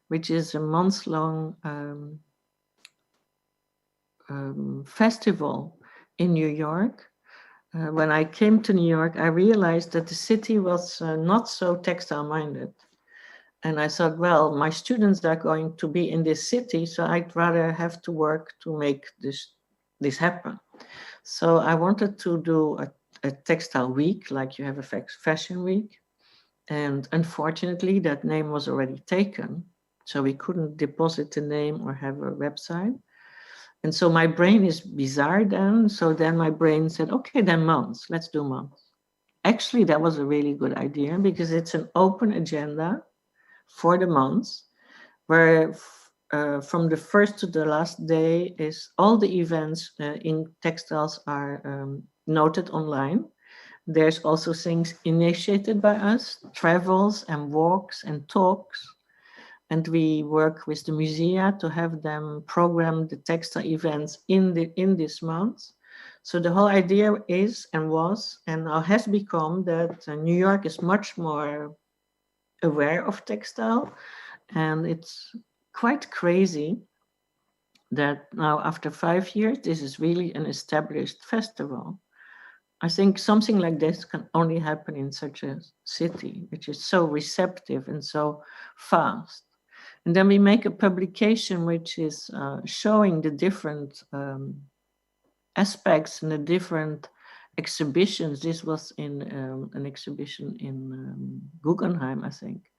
which is a month-long festival in New York. When I came to New York, I realized that the city was not so textile-minded. And I thought, well, my students are going to be in this city, so I'd rather have to work to make this happen. So I wanted to do a textile week, like you have a fashion week. And unfortunately, that name was already taken. So we couldn't deposit the name or have a website. And so my brain is bizarre then. So then my brain said, okay, then months, let's do months. Actually, that was a really good idea, because it's an open agenda for the months, where from the first to the last day is all the events in textiles are noted online. There's also things initiated by us, travels and walks and talks. And we work with the musea to have them program the textile events in this month. So the whole idea is and was and now has become that New York is much more aware of textile. And it's quite crazy that now after 5 years, this is really an established festival. I think something like this can only happen in such a city, which is so receptive and so fast. And then we make a publication which is showing the different aspects and the different exhibitions. This was in an exhibition in Guggenheim, I think.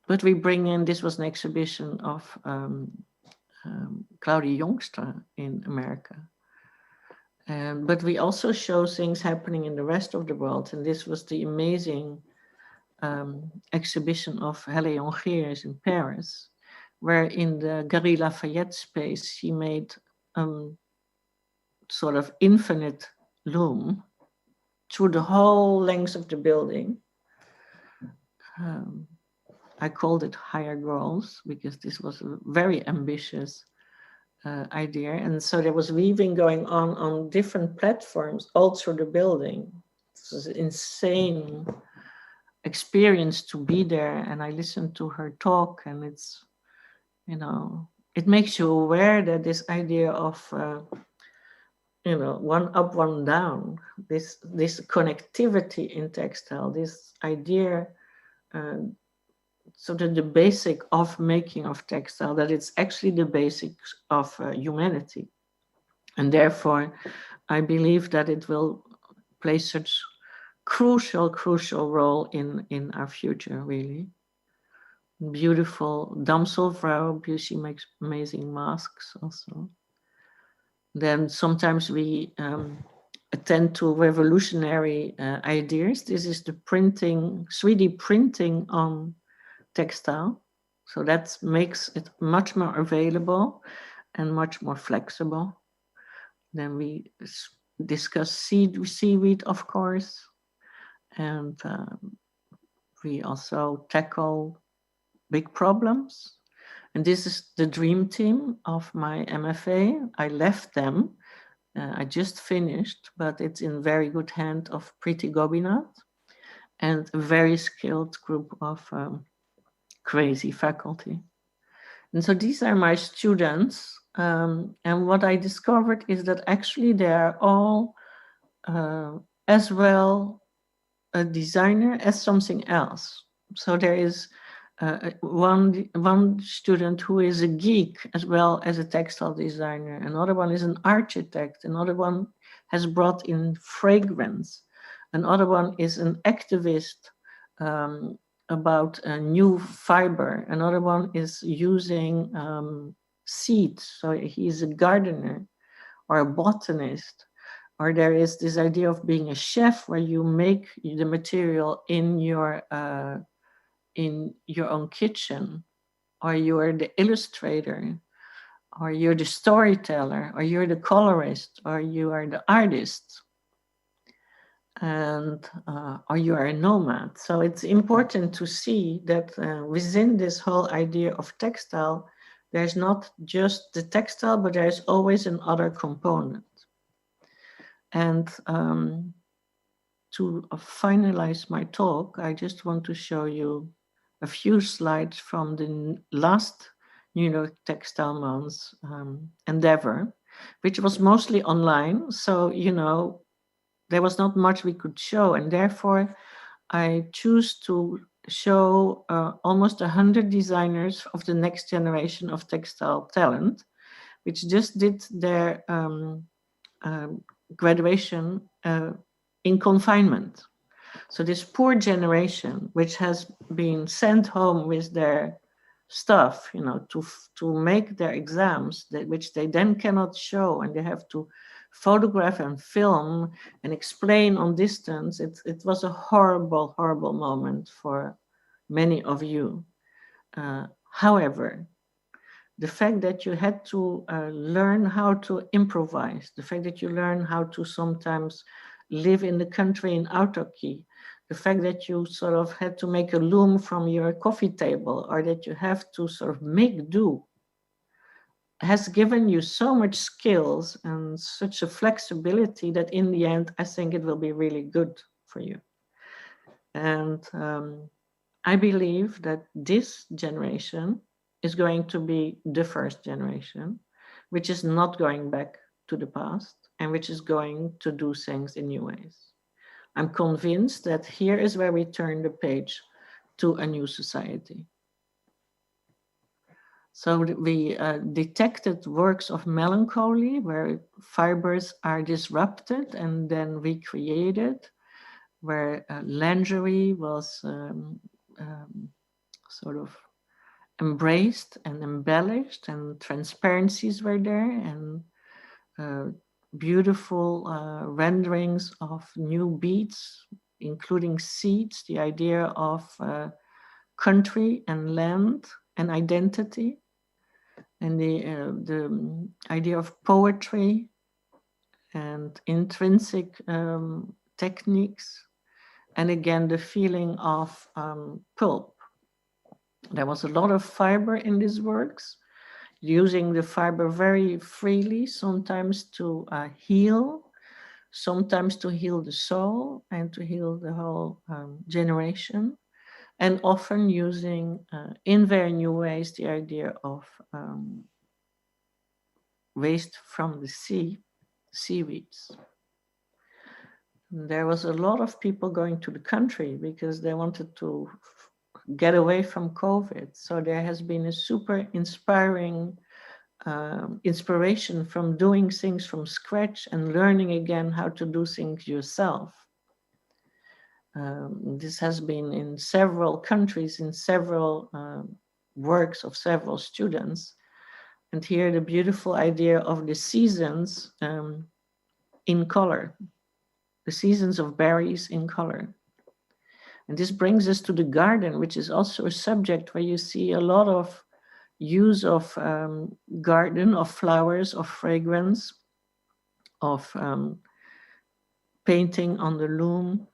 But we bring in, this was an exhibition of Claudia Jongstra in America. But we also show things happening in the rest of the world. And this was the amazing exhibition of Helle Jongerius in Paris, where in the Galerie Lafayette space, she made sort of infinite loom through the whole length of the building. I called it higher goals because this was a very ambitious idea. And so there was weaving going on different platforms all through the building. It was an insane experience to be there. And I listened to her talk, and it's, you know, it makes you aware that this idea of, you know, one up, one down, this connectivity in textile, this idea, so that the basic of making of textile, that it's actually the basics of humanity. And therefore, I believe that it will play such crucial role in our future, really. Beautiful damselvrouw, she makes amazing masks also. Then sometimes we attend to revolutionary ideas. This is the printing, 3D printing on textile. So that makes it much more available and much more flexible. Then we discuss seaweed, of course. And we also tackle big problems. And this is the dream team of my MFA. I left them. I just finished, but it's in very good hand of Preeti Gobinath and a very skilled group of crazy faculty. And so these are my students. And what I discovered is that actually they are all as well a designer as something else. So there is one student who is a geek as well as a textile designer. Another one is an architect. Another one has brought in fragrance. Another one is an activist about a new fiber. Another one is using seeds. So he's a gardener or a botanist. Or there is this idea of being a chef where you make the material in your own kitchen, or you're the illustrator, or you're the storyteller, or you're the colorist, or you are the artist, and or you are a nomad. So it's important to see that within this whole idea of textile, there's not just the textile, but there's always another component. And to finalize my talk, I just want to show you a few slides from the last New York Textile Month endeavor, which was mostly online. So, you know, there was not much we could show. And therefore, I choose to show almost 100 designers of the next generation of textile talent, which just did their graduation in confinement. So this poor generation, which has been sent home with their stuff, you know, to make their exams, which they then cannot show, and they have to photograph and film and explain on distance. It was a horrible moment for many of you. However, the fact that you had to learn how to improvise, the fact that you learn how to sometimes live in the country in autarky, the fact that you sort of had to make a loom from your coffee table, or that you have to sort of make do, has given you so much skills and such a flexibility that in the end, I think it will be really good for you. And I believe that this generation is going to be the first generation, which is not going back to the past and which is going to do things in new ways. I'm convinced that here is where we turn the page to a new society. So we detected works of melancholy where fibers are disrupted and then recreated, where lingerie was sort of embraced and embellished, and transparencies were there, and beautiful renderings of new beads, including seeds, the idea of country and land and identity, and the idea of poetry and intrinsic techniques, and again the feeling of pulp. There was a lot of fiber in these works, using the fiber very freely, sometimes to heal, sometimes to heal the soul and to heal the whole generation, and often using in very new ways the idea of waste from the sea, seaweeds. There was a lot of people going to the country because they wanted to get away from COVID. So there has been a super inspiring inspiration from doing things from scratch and learning again how to do things yourself. This has been in several countries, in several works of several students. And here the beautiful idea of the seasons in color, the seasons of berries in color. And this brings us to the garden, which is also a subject where you see a lot of use of garden, of flowers, of fragrance, of painting on the loom,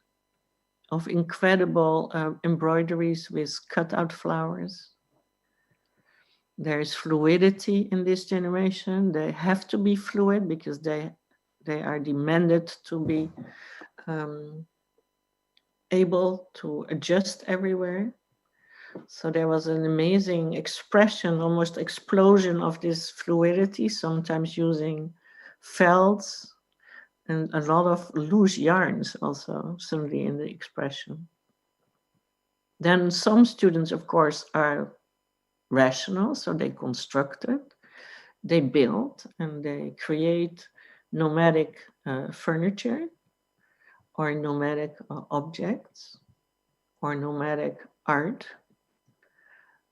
of incredible embroideries with cut-out flowers. There is fluidity in this generation. They have to be fluid because they are demanded to be able to adjust everywhere. So there was an amazing expression, almost explosion of this fluidity, sometimes using felts and a lot of loose yarns also suddenly in the expression. Then some students, of course, are rational, so they constructed, they build, and they create nomadic furniture or nomadic objects or nomadic art.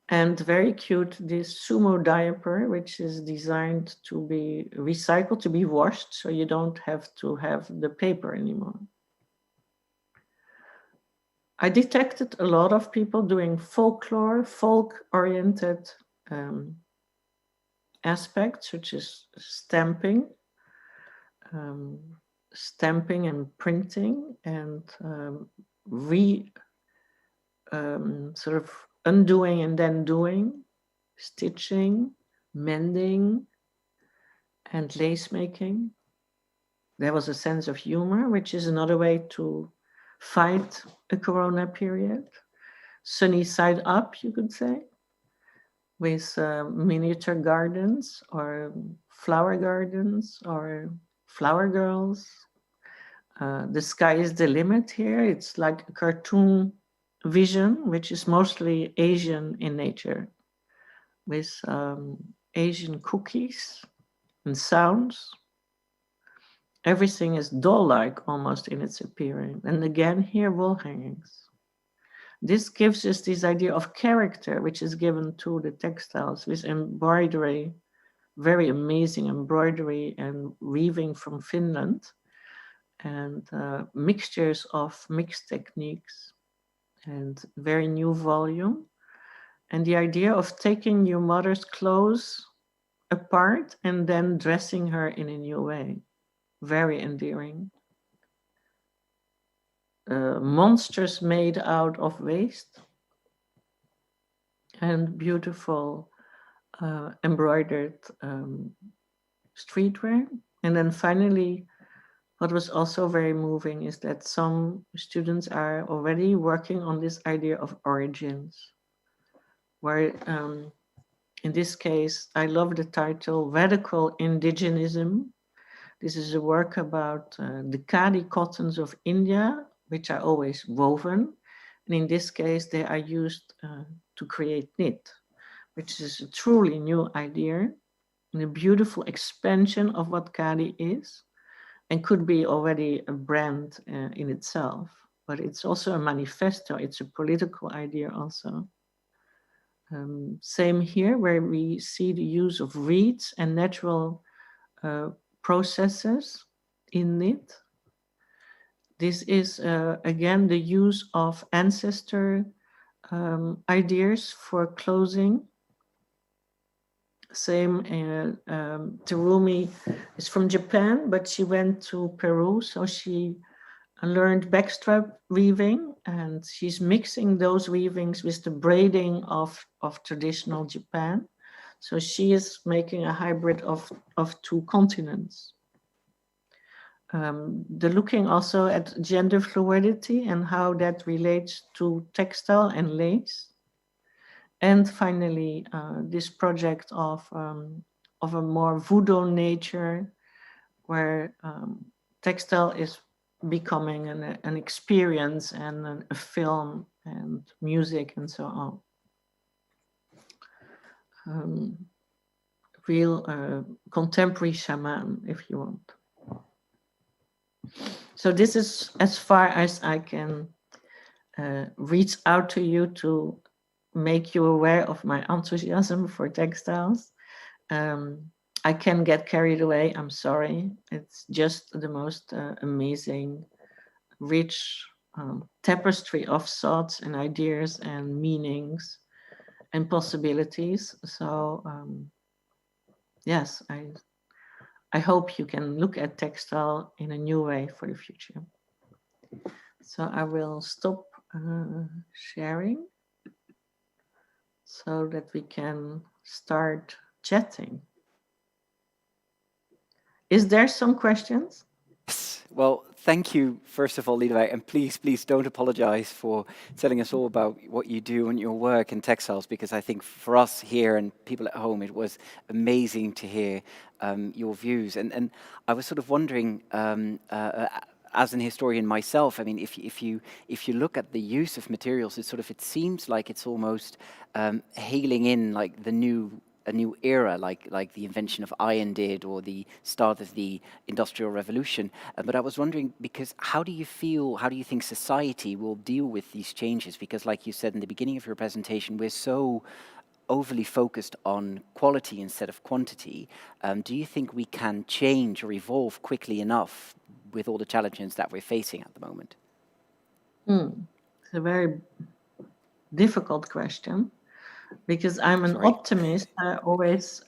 And very cute, this sumo diaper, which is designed to be recycled, to be washed, so you don't have to have the paper anymore. I detected a lot of people doing folklore, folk-oriented aspects, such as stamping and printing, and sort of undoing and then doing, stitching, mending, and lace making. There was a sense of humor, which is another way to fight a corona period. Sunny side up, you could say, with miniature gardens or flower gardens or flower girls. The sky is the limit here. It's like a cartoon vision, which is mostly Asian in nature, with Asian cookies and sounds. Everything is doll-like almost in its appearance. And again, here, wall hangings. This gives us this idea of character, which is given to the textiles with embroidery, very amazing embroidery and weaving from Finland, and mixtures of mixed techniques and very new volume. And the idea of taking your mother's clothes apart and then dressing her in a new way. Very endearing. Monsters made out of waste and beautiful embroidered streetwear. And then finally, what was also very moving is that some students are already working on this idea of origins, where in this case, I love the title, Radical Indigenism. This is a work about the khadi cottons of India, which are always woven. And in this case, they are used to create knit, which is a truly new idea and a beautiful expansion of what khadi is, and could be already a brand in itself. But it's also a manifesto. It's a political idea also. Same here, where we see the use of reeds and natural processes in knit. This is, again, the use of ancestor ideas for clothing. Same, Terumi is from Japan, but she went to Peru, so she learned backstrap weaving, and she's mixing those weavings with the braiding of traditional Japan. So she is making a hybrid of two continents. They're looking also at gender fluidity and how that relates to textile and lace. And finally, this project of a more voodoo nature, where textile is becoming an experience and a film and music and so on. Real contemporary shaman, if you want. So this is as far as I can reach out to you to make you aware of my enthusiasm for textiles. I can get carried away, I'm sorry. It's just the most amazing, rich tapestry of thoughts and ideas and meanings and possibilities. So yes, I hope you can look at textile in a new way for the future. So I will stop sharing so that we can start chatting. Is there some questions? Yes. Well, thank you, first of all, Lidewij, and please don't apologize for telling us all about what you do and your work in textiles, because I think for us here and people at home, it was amazing to hear your views. And I was sort of wondering, as an historian myself, I mean, if you look at the use of materials, it seems like it's almost hailing in like a new era, like the invention of iron did, or the start of the Industrial Revolution. But I was wondering, because how do you think society will deal with these changes? Because like you said in the beginning of your presentation, we're so overly focused on quality instead of quantity. Do you think we can change or evolve quickly enough with all the challenges that we're facing at the moment? It's a very difficult question, because I'm an optimist. I always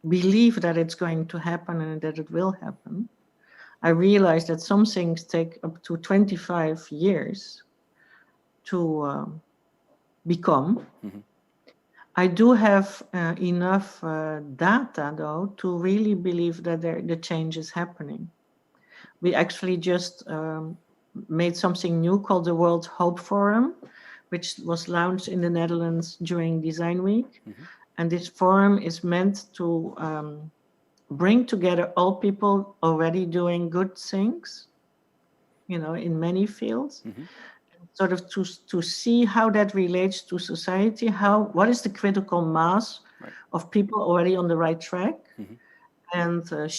believe that it's going to happen and that it will happen. I realize that some things take up to 25 years to become. Mm-hmm. I do have enough data, though, to really believe that the change is happening. We actually just made something new called the World Hope Forum, which was launched in the Netherlands during Design Week. Mm-hmm. And this forum is meant to bring together all people already doing good things, in many fields. Mm-hmm. Sort of to see how that relates to society, what is the critical mass of people already on the right track. Mm-hmm. And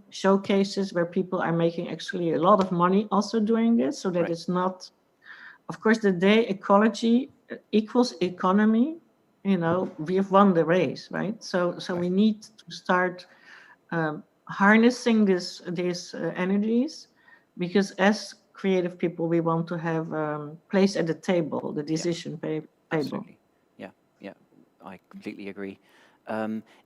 showcases where people are making actually a lot of money also doing this, so that it's not, of course, the day ecology equals economy, we have won the race, right? So we need to start harnessing these energies, because as creative people, we want to have place at the table, the decision table. Absolutely. Yeah, I completely agree.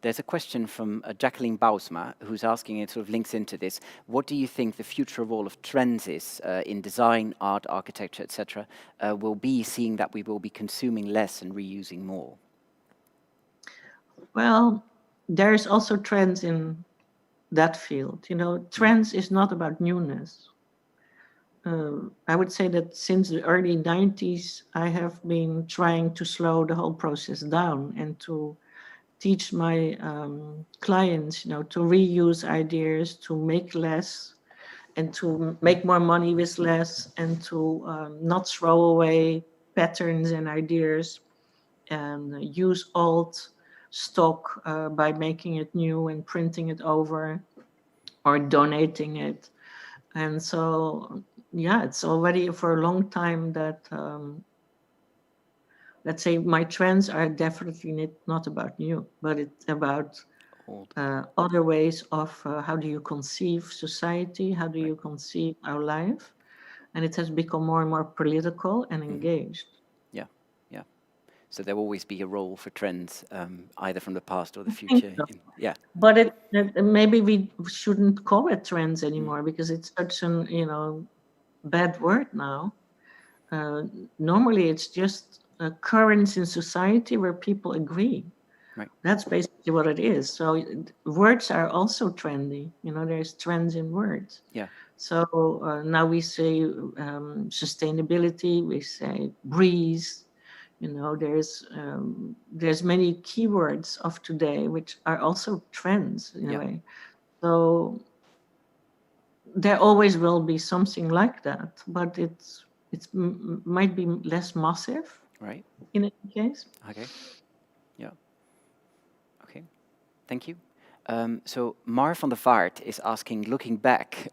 There's a question from Jacqueline Bausma, who's asking, it sort of links into this. What do you think the future role of trends is in design, art, architecture, etc., will be, seeing that we will be consuming less and reusing more? Well, there's also trends in that field. Trends is not about newness. I would say that since the early 90s, I have been trying to slow the whole process down and to teach my clients, to reuse ideas, to make less, and to make more money with less, and to not throw away patterns and ideas, and use old stock by making it new and printing it over or donating it. And so, yeah, it's already for a long time that, let's say, my trends are definitely not about new, but it's about other ways of how do you conceive society, how do you conceive our life. And it has become more and more political and engaged. Yeah. So there will always be a role for trends, either from the past or the I think future. so. Yeah. But maybe we shouldn't call it trends anymore because it's such an, bad word now. Normally it's just currents in society where people agree. Right. That's basically what it is. So words are also trendy. There's trends in words. Yeah. So now we say sustainability, we say breeze. There's many keywords of today which are also trends in a way. So there always will be something like that, but it might be less massive. Right. In any case. Okay. Yeah. Okay. Thank you. So Mar van der Vaart is asking, looking back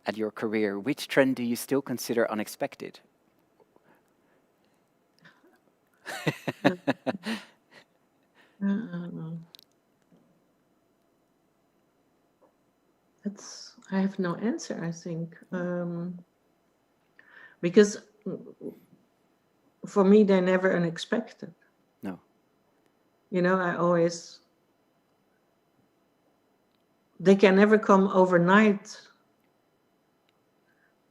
at your career, which trend do you still consider unexpected? I have no answer, I think. Because for me, they're never unexpected. No. They can never come overnight.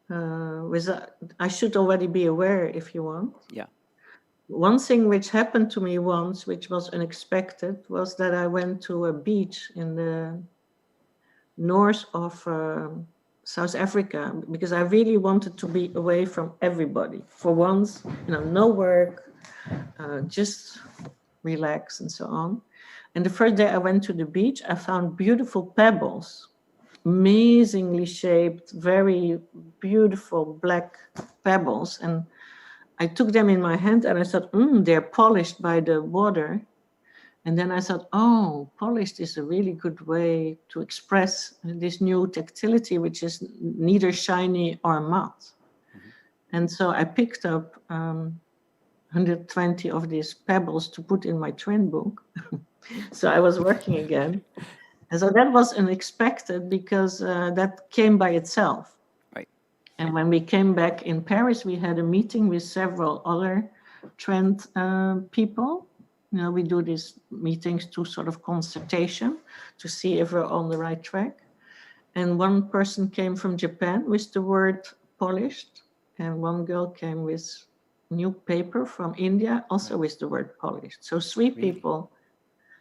I should already be aware, if you want. Yeah. One thing which happened to me once, which was unexpected, was that I went to a beach in the north of South Africa because I really wanted to be away from everybody. For once, no work, just relax and so on. And the first day I went to the beach, I found beautiful pebbles, amazingly shaped, very beautiful black pebbles. And I took them in my hand and I thought, they're polished by the water. And then I thought, polished is a really good way to express this new tactility, which is neither shiny or matte. Mm-hmm. And so I picked up 120 of these pebbles to put in my trend book. So I was working again. And so that was unexpected because that came by itself. Right. And when we came back in Paris, we had a meeting with several other trend people. We do these meetings to sort of consultation to see if we're on the right track. And one person came from Japan with the word polished, and one girl came with new paper from India, also with the word polished. So three people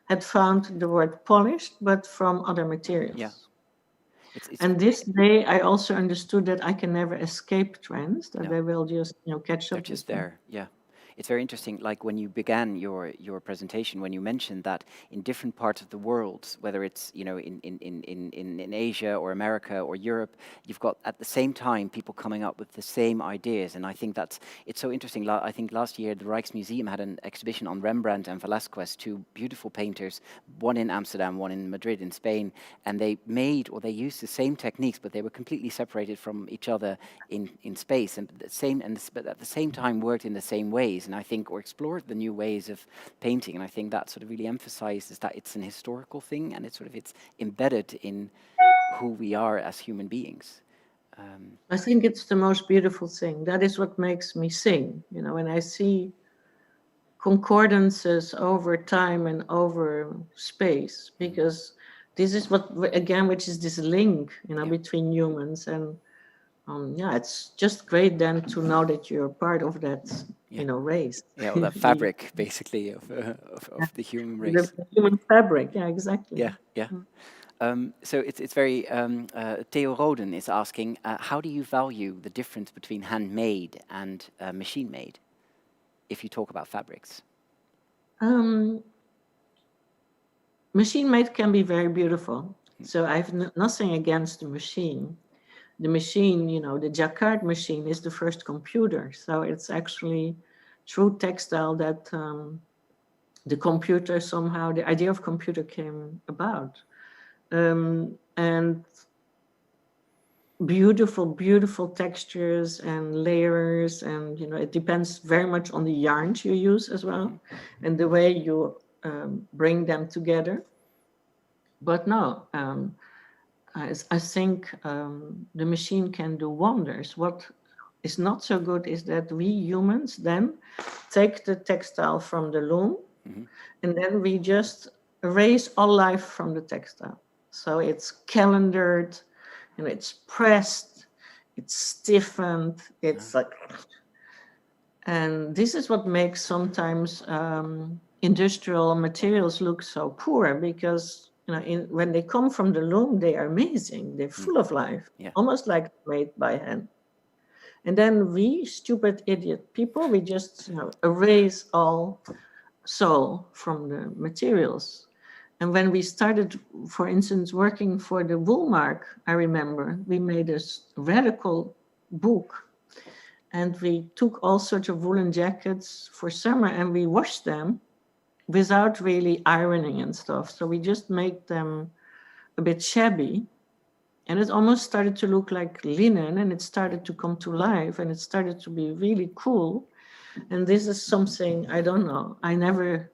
had found the word polished, but from other materials. Yeah. And this day, I also understood that I can never escape trends, that they will just, catch up. They're just there, yeah. It's very interesting, like when you began your presentation, when you mentioned that in different parts of the world, whether it's in Asia or America or Europe, you've got at the same time people coming up with the same ideas, and I think it's so interesting. I think last year the Rijksmuseum had an exhibition on Rembrandt and Velázquez, two beautiful painters, one in Amsterdam, one in Madrid in Spain, and they used the same techniques, but they were completely separated from each other in space, but at the same time worked in the same ways. And I think, or explored the new ways of painting, and I think that sort of really emphasizes that it's an historical thing, and it's embedded in who we are as human beings. I think it's the most beautiful thing. That is what makes me sing. When I see concordances over time and over space, because this is which is this link, between humans and. It's just great then to know that you're part of that, race. Yeah, well, that fabric, basically, of the human race. The human fabric, yeah, exactly. Yeah. So it's very, Theo Roden is asking, how do you value the difference between handmade and machine-made, if you talk about fabrics? Machine-made can be very beautiful. So I have nothing against the machine. The machine, the Jacquard machine is the first computer. So it's actually through textile that the computer somehow, the idea of computer came about. And beautiful, beautiful textures and layers. And, it depends very much on the yarns you use as well and the way you bring them together. But no, I think the machine can do wonders. What is not so good is that we humans then take the textile from the loom and then we just erase all life from the textile. So it's calendared, it's pressed, it's stiffened, it's like, and this is what makes sometimes industrial materials look so poor, because when they come from the loom, they are amazing. They're full of life, almost like made by hand. And then we, stupid idiot people, we just erase all soul from the materials. And when we started, for instance, working for the Woolmark, I remember we made a radical book. And we took all sorts of woolen jackets for summer and we washed them without really ironing and stuff. So we just made them a bit shabby. And it almost started to look like linen, and it started to come to life, and it started to be really cool. And this is something, I don't know, I never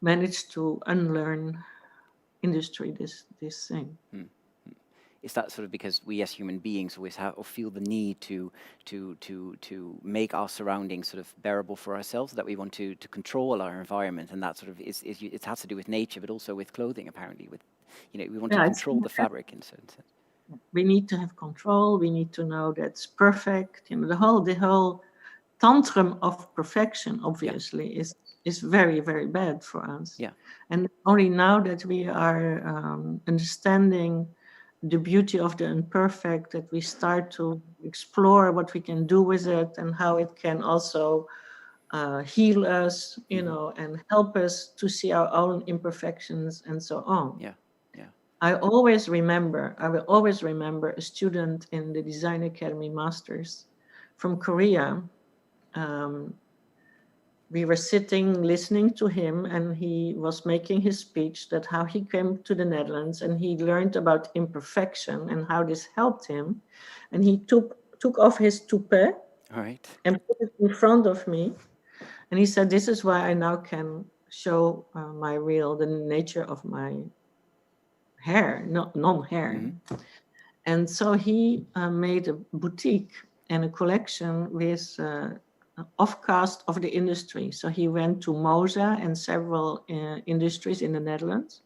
managed to unlearn industry, this thing. Is that sort of because we as human beings always have or feel the need to make our surroundings sort of bearable for ourselves, that we want to control our environment, and that sort of it has to do with nature, but also with clothing apparently. With we want to control the fabric in a certain sense. We need to have control. We need to know that's perfect. The whole tantrum of perfection, obviously, is very, very bad for us. Yeah. And only now that we are understanding the beauty of the imperfect, that we start to explore what we can do with it and how it can also heal us, and help us to see our own imperfections and so on. Yeah. I will always remember a student in the Design Academy Masters from Korea. We were sitting, listening to him, and he was making his speech that how he came to the Netherlands and he learned about imperfection and how this helped him. And he took off his toupee and put it in front of me. And he said, this is why I now can show the nature of my hair, non-hair. And so he made a boutique and a collection with offcast of the industry. So he went to Moza and several industries in the Netherlands.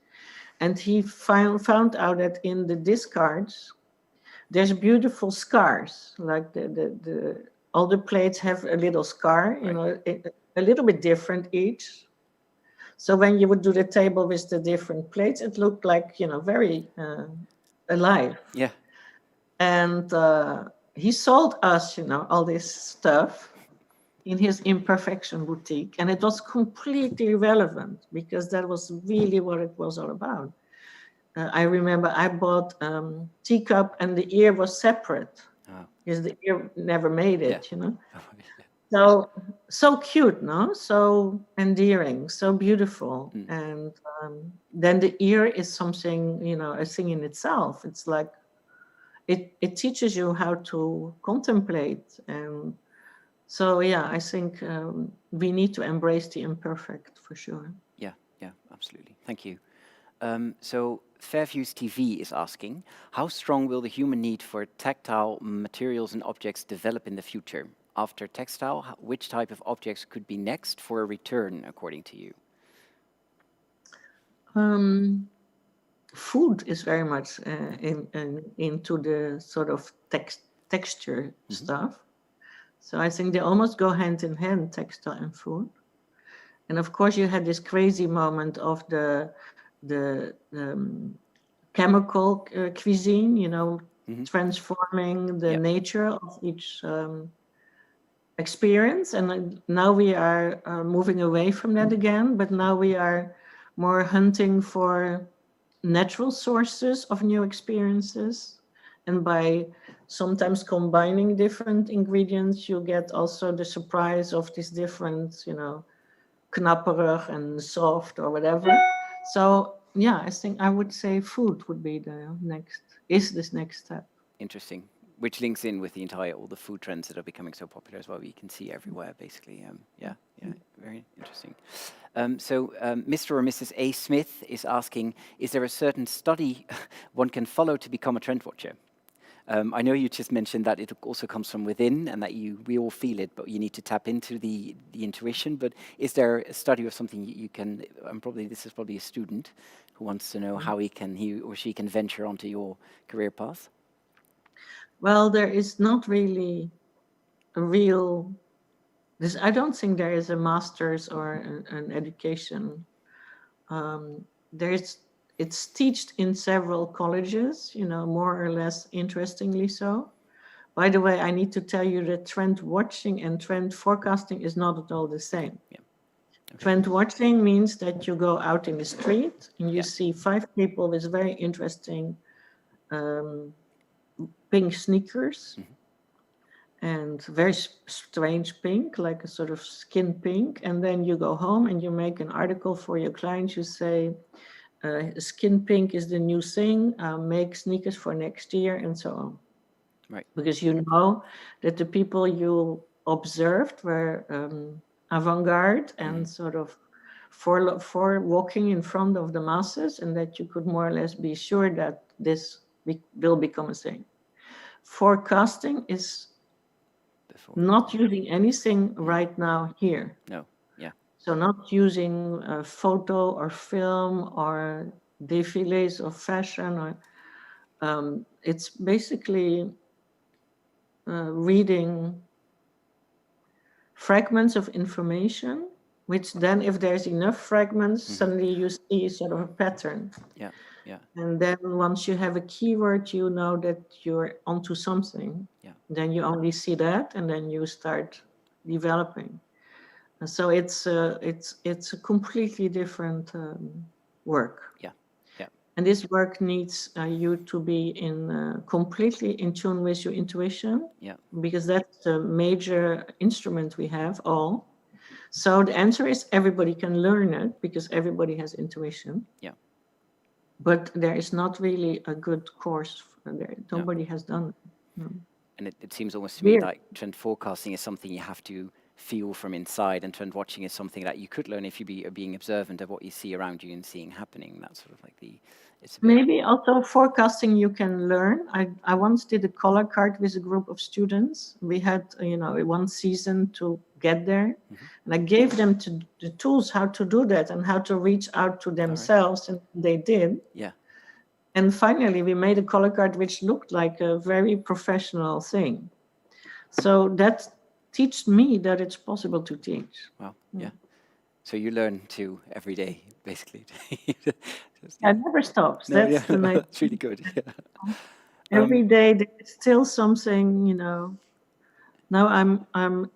And he found out that in the discards, there's beautiful scars, like all the plates have a little scar, a little bit different each. So when you would do the table with the different plates, it looked like, very alive. Yeah. And he sold us, all this stuff in his imperfection boutique. And it was completely irrelevant because that was really what it was all about. I remember I bought teacup and the ear was separate because the ear never made it, So cute, no? So endearing, so beautiful. And then the ear is something, a thing in itself. It's like, it teaches you how to contemplate. And so, I think we need to embrace the imperfect for sure. Yeah, absolutely. Thank you. So Fairviews TV is asking, how strong will the human need for tactile materials and objects develop in the future? After textile, which type of objects could be next for a return, according to you? Food is very much into the sort of texture stuff. So I think they almost go hand in hand, textile and food. And of course, you had this crazy moment of the chemical cuisine, transforming the nature of each experience. And now we are moving away from that again, but now we are more hunting for natural sources of new experiences. And by sometimes combining different ingredients, you get also the surprise of these different, knapperig and soft or whatever. So I think I would say food would be this next step. Interesting. Which links in with all the food trends that are becoming so popular as well. We can see everywhere, basically. Very interesting. So Mr. or Mrs. A. Smith is asking, is there a certain study one can follow to become a trend watcher? I know you just mentioned that it also comes from within and that we all feel it, but you need to tap into the intuition. But is there a study or something you can, this is probably a student who wants to know how he or she can venture onto your career path? Well, there is not really a real, I don't think there is a master's or an education. It's taught in several colleges, more or less interestingly so. By the way, I need to tell you that trend watching and trend forecasting is not at all the same. Yeah. Okay. Trend watching means that you go out in the street and you see 5 people with very interesting pink sneakers and very strange pink, like a sort of skin pink. And then you go home and you make an article for your clients. You say, skin pink is the new thing, make sneakers for next year, and so on. Right. Because you know that the people you observed were avant-garde and sort of for walking in front of the masses, and that you could more or less be sure that this will become a thing. Forecasting is not using anything right now here. No. Yeah. So not using photo or film or défilés of fashion, or it's basically reading fragments of information, which then, if there's enough fragments, suddenly you see sort of a pattern. Yeah, yeah. And then once you have a keyword, you know that you're onto something. Yeah. Then you only see that, and then you start developing. And so it's a completely different work. Yeah. Yeah. And this work needs you to be completely in tune with your intuition. Yeah. Because that's the major instrument we have all. So the answer is everybody can learn it because everybody has intuition. Yeah. But there is not really a good course there. Nobody has done it. No. And it seems almost to me like trend forecasting is something you have to feel from inside, and trend watching is something that you could learn if you are being observant of what you see around you and seeing happening. That's sort of like maybe also forecasting you can learn. I once did a color card with a group of students. We had, one season to get there. And I gave them the tools how to do that and how to reach out to themselves, and they did. Yeah. And finally, we made a color card which looked like a very professional thing. So that teaches me that it's possible to teach. Wow, yeah. So you learn too every day, basically. It never stops. That's the nice. That's really good. Yeah. Every day there's still something, Now I'm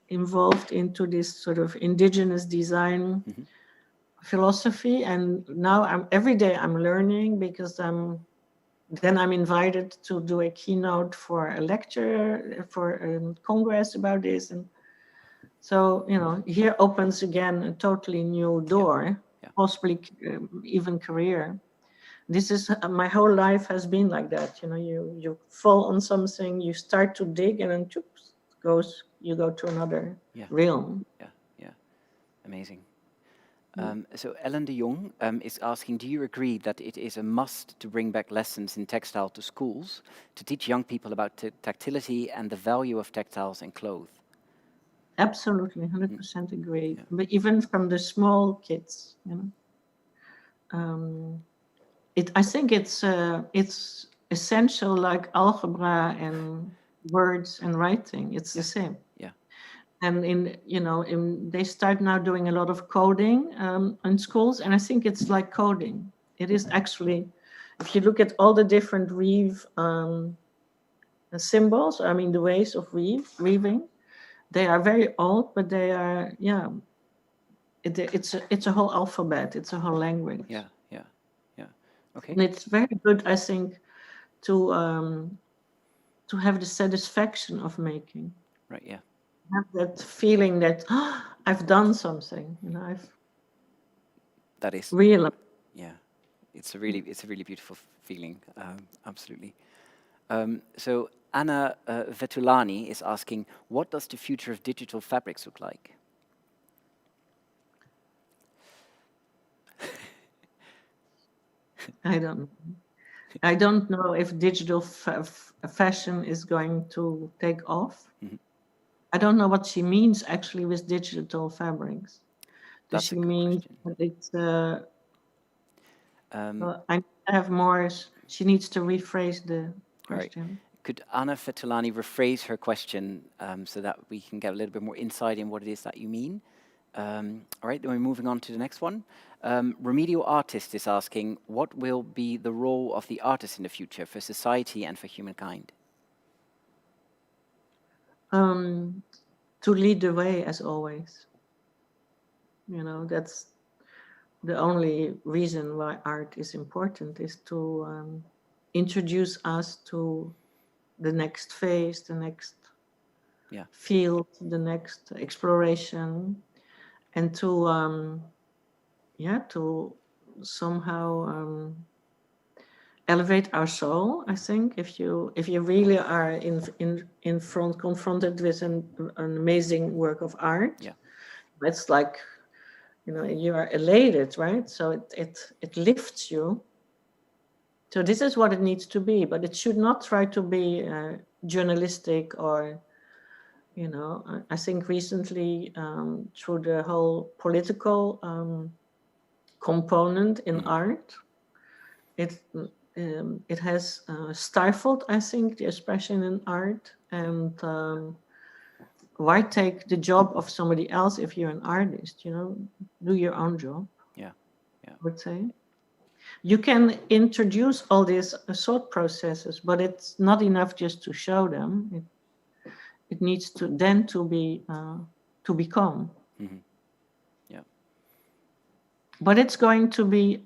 involved into this sort of indigenous design philosophy, and now every day I'm learning, because I'm invited to do a keynote for a lecture for a congress about this, and so here opens again a totally new door, possibly even career. This is my whole life has been like that. You fall on something, you start to dig, and then you go to another realm. Yeah, amazing. So Ellen de Jong is asking, do you agree that it is a must to bring back lessons in textile to schools to teach young people about tactility and the value of textiles and clothes? Absolutely, 100% agree. Yeah. But even from the small kids, I think it's essential, like algebra and words and writing. It's the same. Yeah. And they start now doing a lot of coding in schools, and I think it's like coding. It is actually, if you look at all the different weave symbols, the ways of weaving, they are very old, but they are, it's a whole alphabet. It's a whole language. Yeah. Okay. And it's very good, I think, to have the satisfaction of making. Right. Yeah. Have that feeling that I've done something, that is real. Yeah, it's a really beautiful feeling. Absolutely. So Anna Vetulani is asking, what does the future of digital fabrics look like? I don't know. I don't know if digital fashion is going to take off. Mhm. I don't know what she means actually with digital fabrics. Does That's a she good mean question. that it's, Um, I have more, she needs to rephrase the all right. question. Could Anna Fetulani rephrase her question so that we can get a little bit more insight in what it is that you mean? All right, then we're moving on to the next one. Remedial Artist is asking, what will be the role of the artist in the future for society and for humankind? To lead the way, as always. You know, that's the only reason why art is important, is to introduce us to the next phase, the next Yeah. field, the next exploration, and to to somehow elevate our soul. I think if you really are in front confronted with an amazing work of art, Yeah. it's like, you know, you are elated, right? So it lifts you. So this is what it needs to be, but it should not try to be journalistic or, you know, I think recently through the whole political component in art, it has stifled, I think, the expression in art. And why take the job of somebody else if you're an artist? You know, do your own job. Yeah. Yeah. I would say. You can introduce all these thought processes, but it's not enough just to show them. It needs to then to be to become. Mhm. Yeah. But it's going to be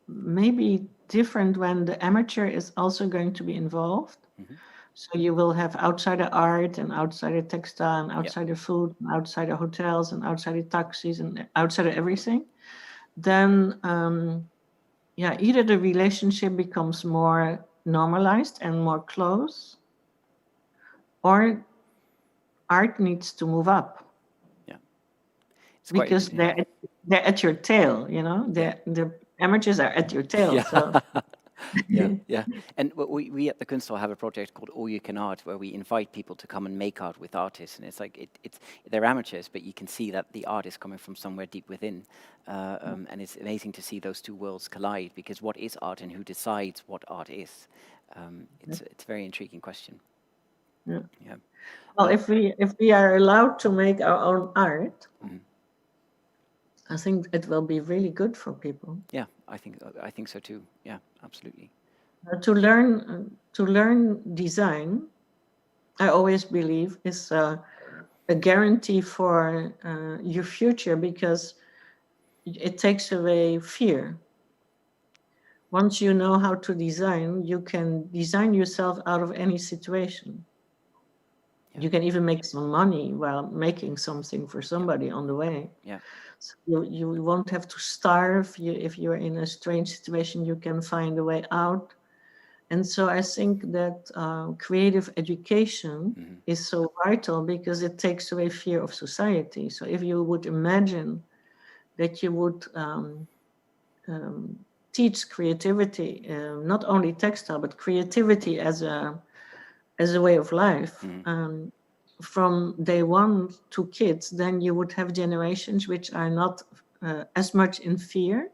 maybe different when the amateur is also going to be involved. Mhm. So you will have outsider art and outsider textile and Yeah. outsider food and outsider hotels and outsider taxis and outsider everything. Then yeah, either the relationship becomes more normalized and more close, or art needs to move up Yeah. It's quite because interesting. they're at your tail, you know. Yeah. The amateurs are at your tail. Yeah. So Yeah, yeah. And we at the Kunsthal have a project called All You Can Art, where we invite people to come and make art with artists. And it's like, they're amateurs, but you can see that the art is coming from somewhere deep within. And it's amazing to see those two worlds collide, because what is art and who decides what art is? It's a very intriguing question. yeah. Yeah. Well, if we are allowed to make our own art, Mhm. I think it will be really good for people. Yeah, I think so too. Yeah, absolutely. To learn design, I always believe, is a guarantee for your future, because it takes away fear. Once you know how to design, you can design yourself out of any situation. Yeah. You can even make some money while making something for somebody on the way. Yeah. So you won't have to starve. If you're in a strange situation, you can find a way out. And so I think that creative education Mhm. is so vital, because it takes away fear of society. So if you would imagine that you would teach creativity, not only textile, but creativity as a way of life, Mhm. from day one to kids, then you would have generations which are not as much in fear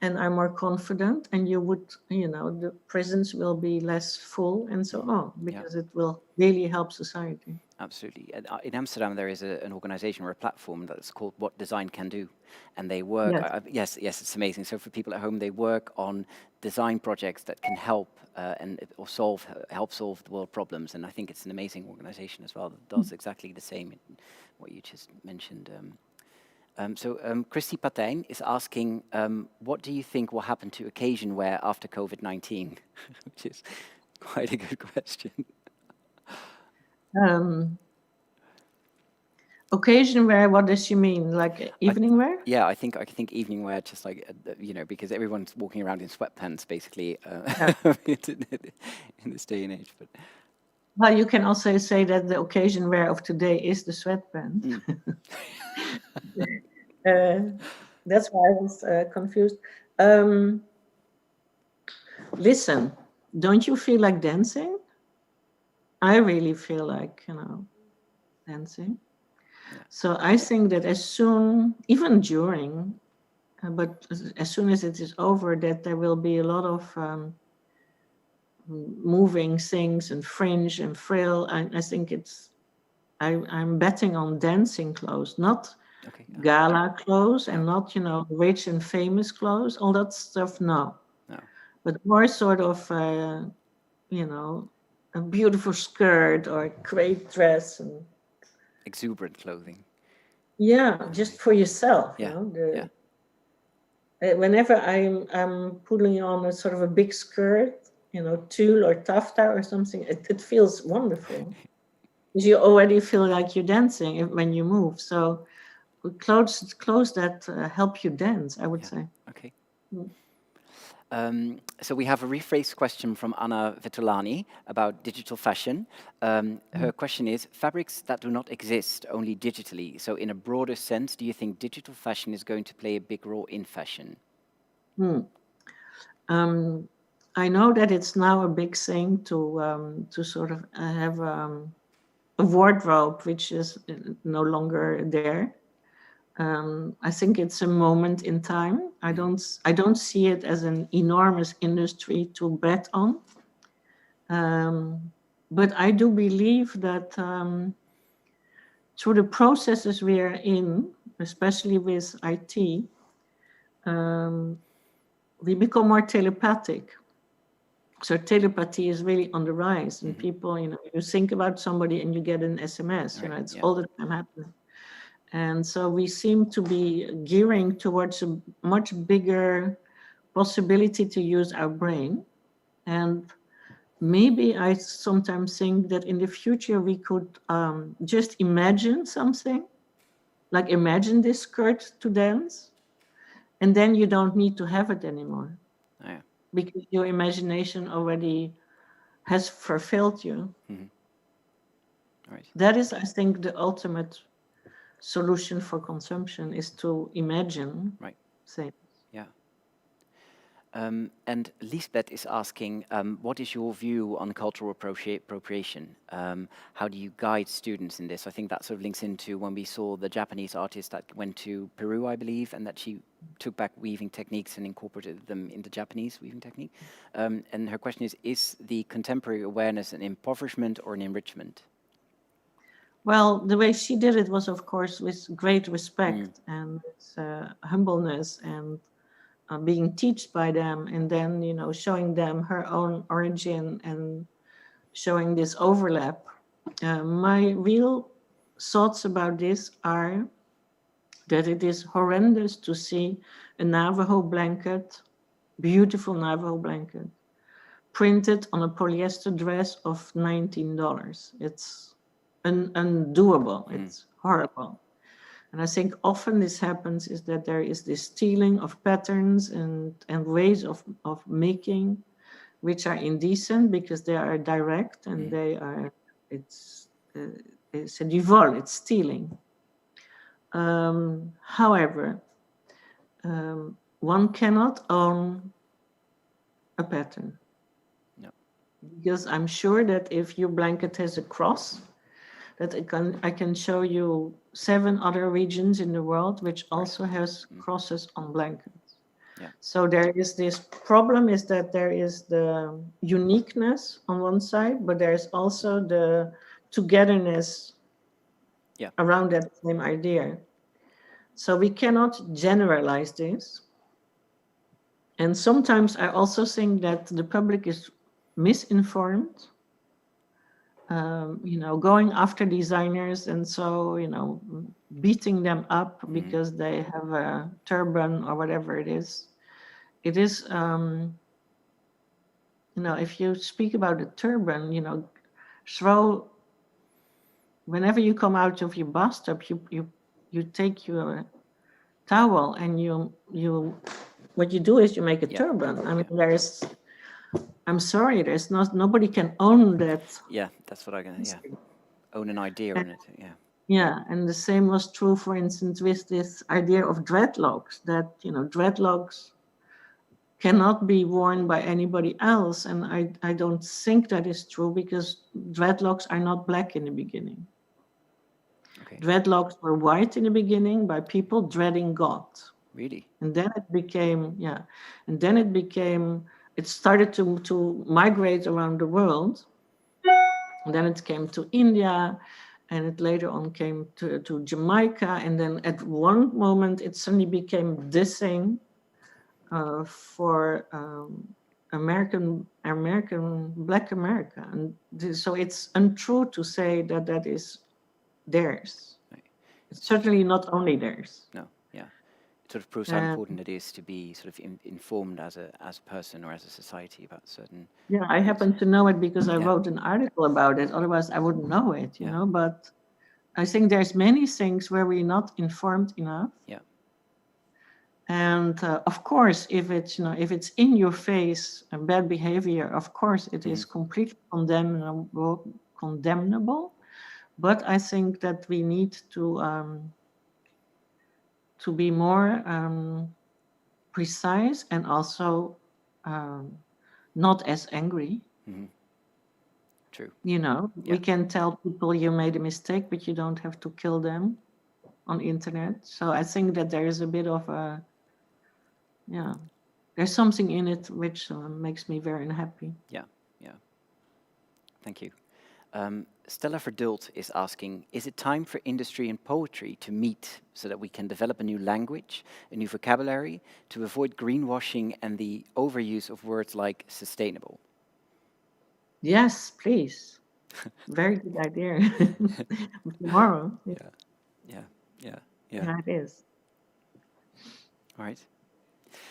and are more confident, and you would, you know, the prisons will be less full and so on, Yeah. because it will really help society. Absolutely. In Amsterdam, there is an organization or a platform that's called What Design Can Do. And they work, Yes. yes, yes, it's amazing. So for people at home, they work on design projects that can help or help solve the world problems. And I think it's an amazing organization as well that does exactly the same in what you just mentioned. Christy Patijn is asking, what do you think will happen to occasion wear after COVID-19? Which is quite a good question. Occasion wear, what does she mean? Like evening wear? Yeah, I think evening wear, just like because everyone's walking around in sweatpants basically Yeah. in this day and age. But Well, you can also say that the occasion wear of today is the sweatpants. That's why I was confused. listen, don't you feel like dancing? I really feel like, dancing. Yeah. So I think that as soon, even during, but as soon as it is over, that there will be a lot of moving things and fringe and frill. I think I'm betting on dancing clothes, not Okay. gala clothes and not, rich and famous clothes, all that stuff, no. No. But more sort of, a beautiful skirt or a great dress. And Exuberant clothing. yeah, just for yourself, Yeah. Yeah. Whenever I'm putting on a sort of a big skirt, tulle or taffeta or something, it feels wonderful. Because you already feel like you're dancing when you move. So clothes that help you dance, I would say. Okay. Mm. So we have a rephrased question from Anna Vitolani about digital fashion. Her question is, fabrics that do not exist, only digitally. So in a broader sense, do you think digital fashion is going to play a big role in fashion? I know that it's now a big thing to sort of have a wardrobe which is no longer there. I think it's a moment in time. I don't see it as an enormous industry to bet on. But I do believe that through the processes we are in, especially with IT, we become more telepathic. So telepathy is really on the rise, and people, you think about somebody and you get an SMS. It's all the time happening. And so we seem to be gearing towards a much bigger possibility to use our brain. And maybe I sometimes think that in the future we could just imagine something, like imagine this skirt to dance, and then you don't need to have it anymore. Oh, yeah. Because your imagination already has fulfilled you. Right. That is, I think, the ultimate solution for consumption is to imagine things. Yeah. And Lisbeth is asking, what is your view on cultural appropriation? How do you guide students in this? I think that sort of links into when we saw the Japanese artist that went to Peru, I believe, and that she took back weaving techniques and incorporated them into Japanese weaving technique. And her question is the contemporary awareness an impoverishment or an enrichment? Well, the way she did it was, of course, with great respect and humbleness and being taught by them, and then, showing them her own origin and showing this overlap. My real thoughts about this are that it is horrendous to see a Navajo blanket, beautiful Navajo blanket, printed on a polyester dress of $19. It's undoable. It's horrible. And I think often this happens is that there is this stealing of patterns and ways of making, which are indecent because they are direct and they are, it's a vol, it's stealing. However, one cannot own a pattern. No. Because I'm sure that if your blanket has a cross, that I can show you 7 other regions in the world which also has crosses on blankets. Yeah. So there is this problem is that there is the uniqueness on one side, but there's also the togetherness around that same idea. So we cannot generalize this. And sometimes I also think that the public is misinformed. Going after designers and so, beating them up because they have a turban or whatever it is. It is, if you speak about a turban, whenever you come out of your bathtub, you take your towel and what you do is you make a turban. I mean, I'm sorry, nobody can own that. Yeah, that's what own an idea on it. Yeah. Yeah, and the same was true, for instance, with this idea of dreadlocks, that, dreadlocks cannot be worn by anybody else. And I don't think that is true, because dreadlocks are not black in the beginning. Okay. Dreadlocks were white in the beginning by people dreading God. Really? And then it became, it started to migrate around the world. And then it came to India, and it later on came to Jamaica. And then at one moment, it suddenly became this thing for Black America. And so it's untrue to say that that is theirs. Right. It's certainly not only theirs. No, yeah. It sort of proves how important it is to be sort of informed as a person or as a society about certain... Yeah, I happen to know it because I wrote an article about it. Otherwise, I wouldn't know it, you know. But I think there's many things where we're not informed enough. Yeah. And of course, if it's in your face bad behavior, of course it is completely condemnable. But I think that we need to be more precise, and also not as angry. True. You know, we can tell people you made a mistake, but you don't have to kill them on internet. So I think that there is a bit of a, there's something in it which makes me very unhappy. Yeah, yeah. Thank you. Stella Verdult is asking, is it time for industry and poetry to meet so that we can develop a new language, a new vocabulary, to avoid greenwashing and the overuse of words like sustainable? Yes, please. Very good idea. Tomorrow. Yeah, it is. All right.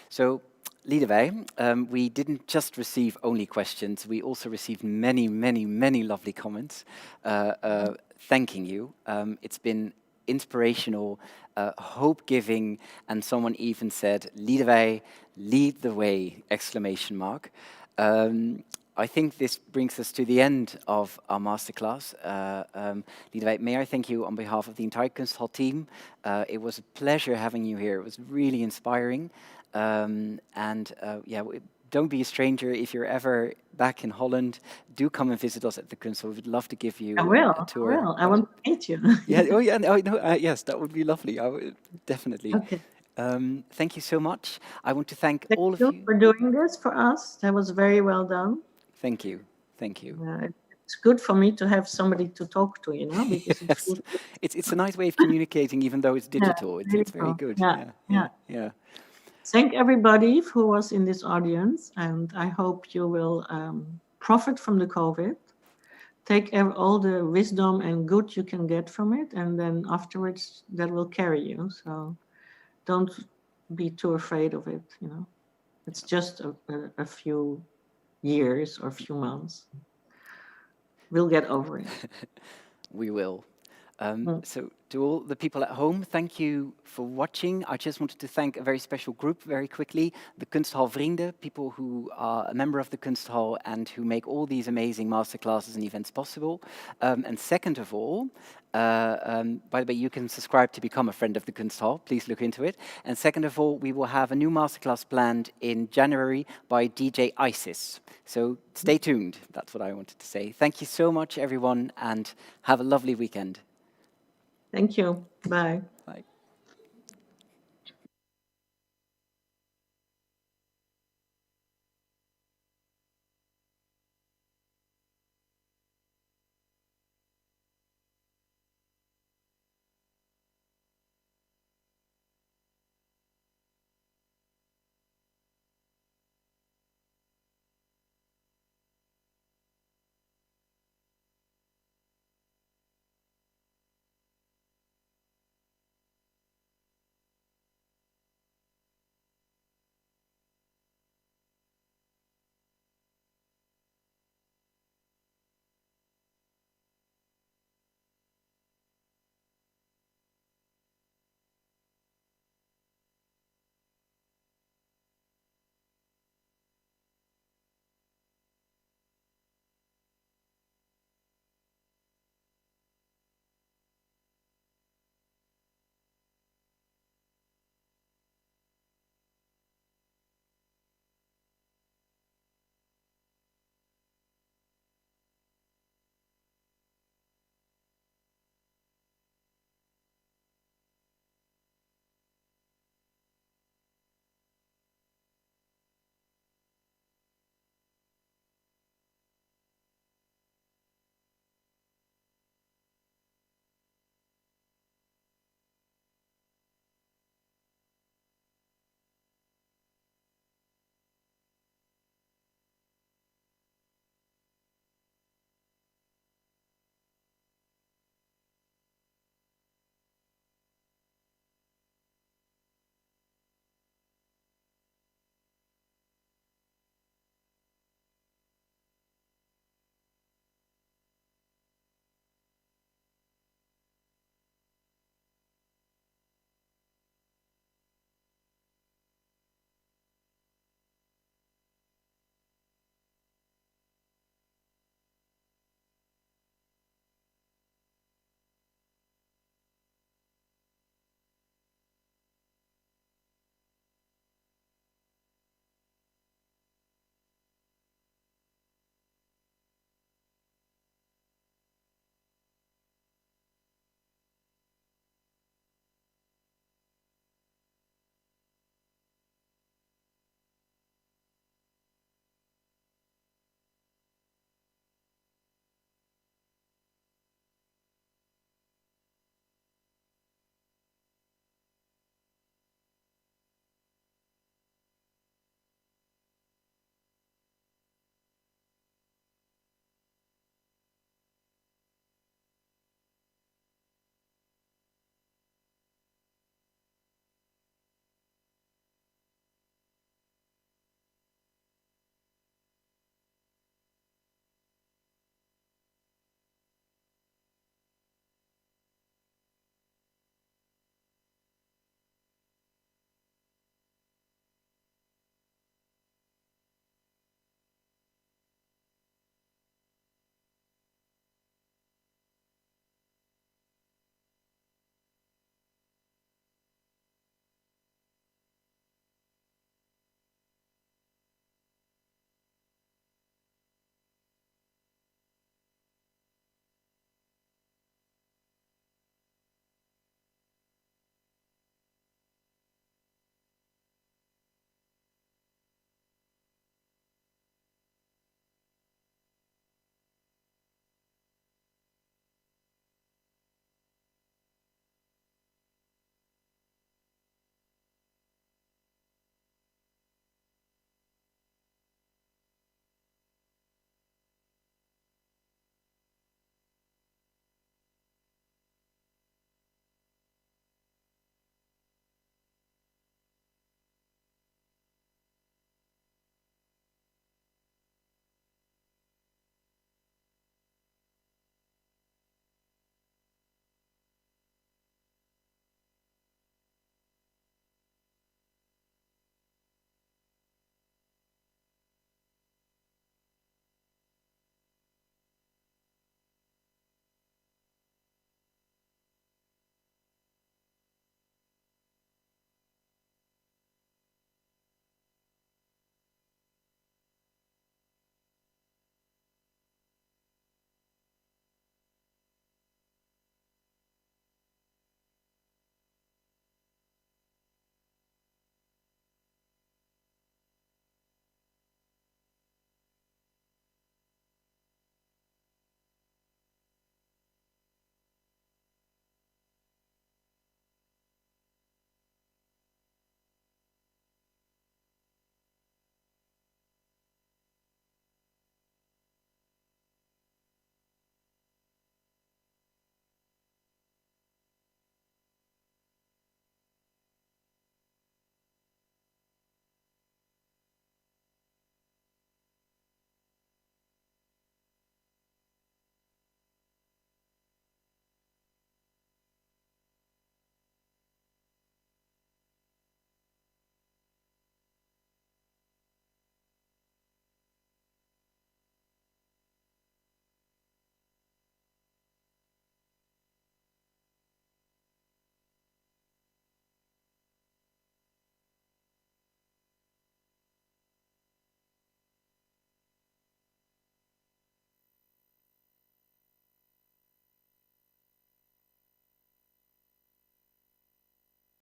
So, Lidewij, we didn't just receive only questions, we also received many, many, many lovely comments thanking you. It's been inspirational, hope-giving, and someone even said, Lidewij, lead the way, exclamation mark. I think this brings us to the end of our masterclass. Lidewij, may I thank you on behalf of the entire Kunsthal team. It was a pleasure having you here. It was really inspiring. Don't be a stranger. If you're ever back in Holland, do come and visit us at the Kunsthal. We'd love to give you a tour. I will. I want to meet you. Yes, that would be lovely. I would definitely. Okay. Thank you so much. I want to thank all of you for doing this for us. That was very well done. Thank you. Thank you. It's good for me to have somebody to talk to, you know, because it's a nice way of communicating, even though it's digital. It's very good. Yeah. Thank everybody who was in this audience, and I hope you will profit from the COVID. Take all the wisdom and good you can get from it, and then afterwards that will carry you. So don't be too afraid of it, you know. It's just a few years or few months. We'll get over it. We will. So to all the people at home, thank you for watching. I just wanted to thank a very special group very quickly, the Kunsthal Vrienden, people who are a member of the Kunsthal and who make all these amazing masterclasses and events possible. And second of all, by the way, you can subscribe to become a friend of the Kunsthal. Please look into it. And second of all, we will have a new masterclass planned in January by DJ Isis. So stay tuned. That's what I wanted to say. Thank you so much, everyone, and have a lovely weekend. Thank you. Bye.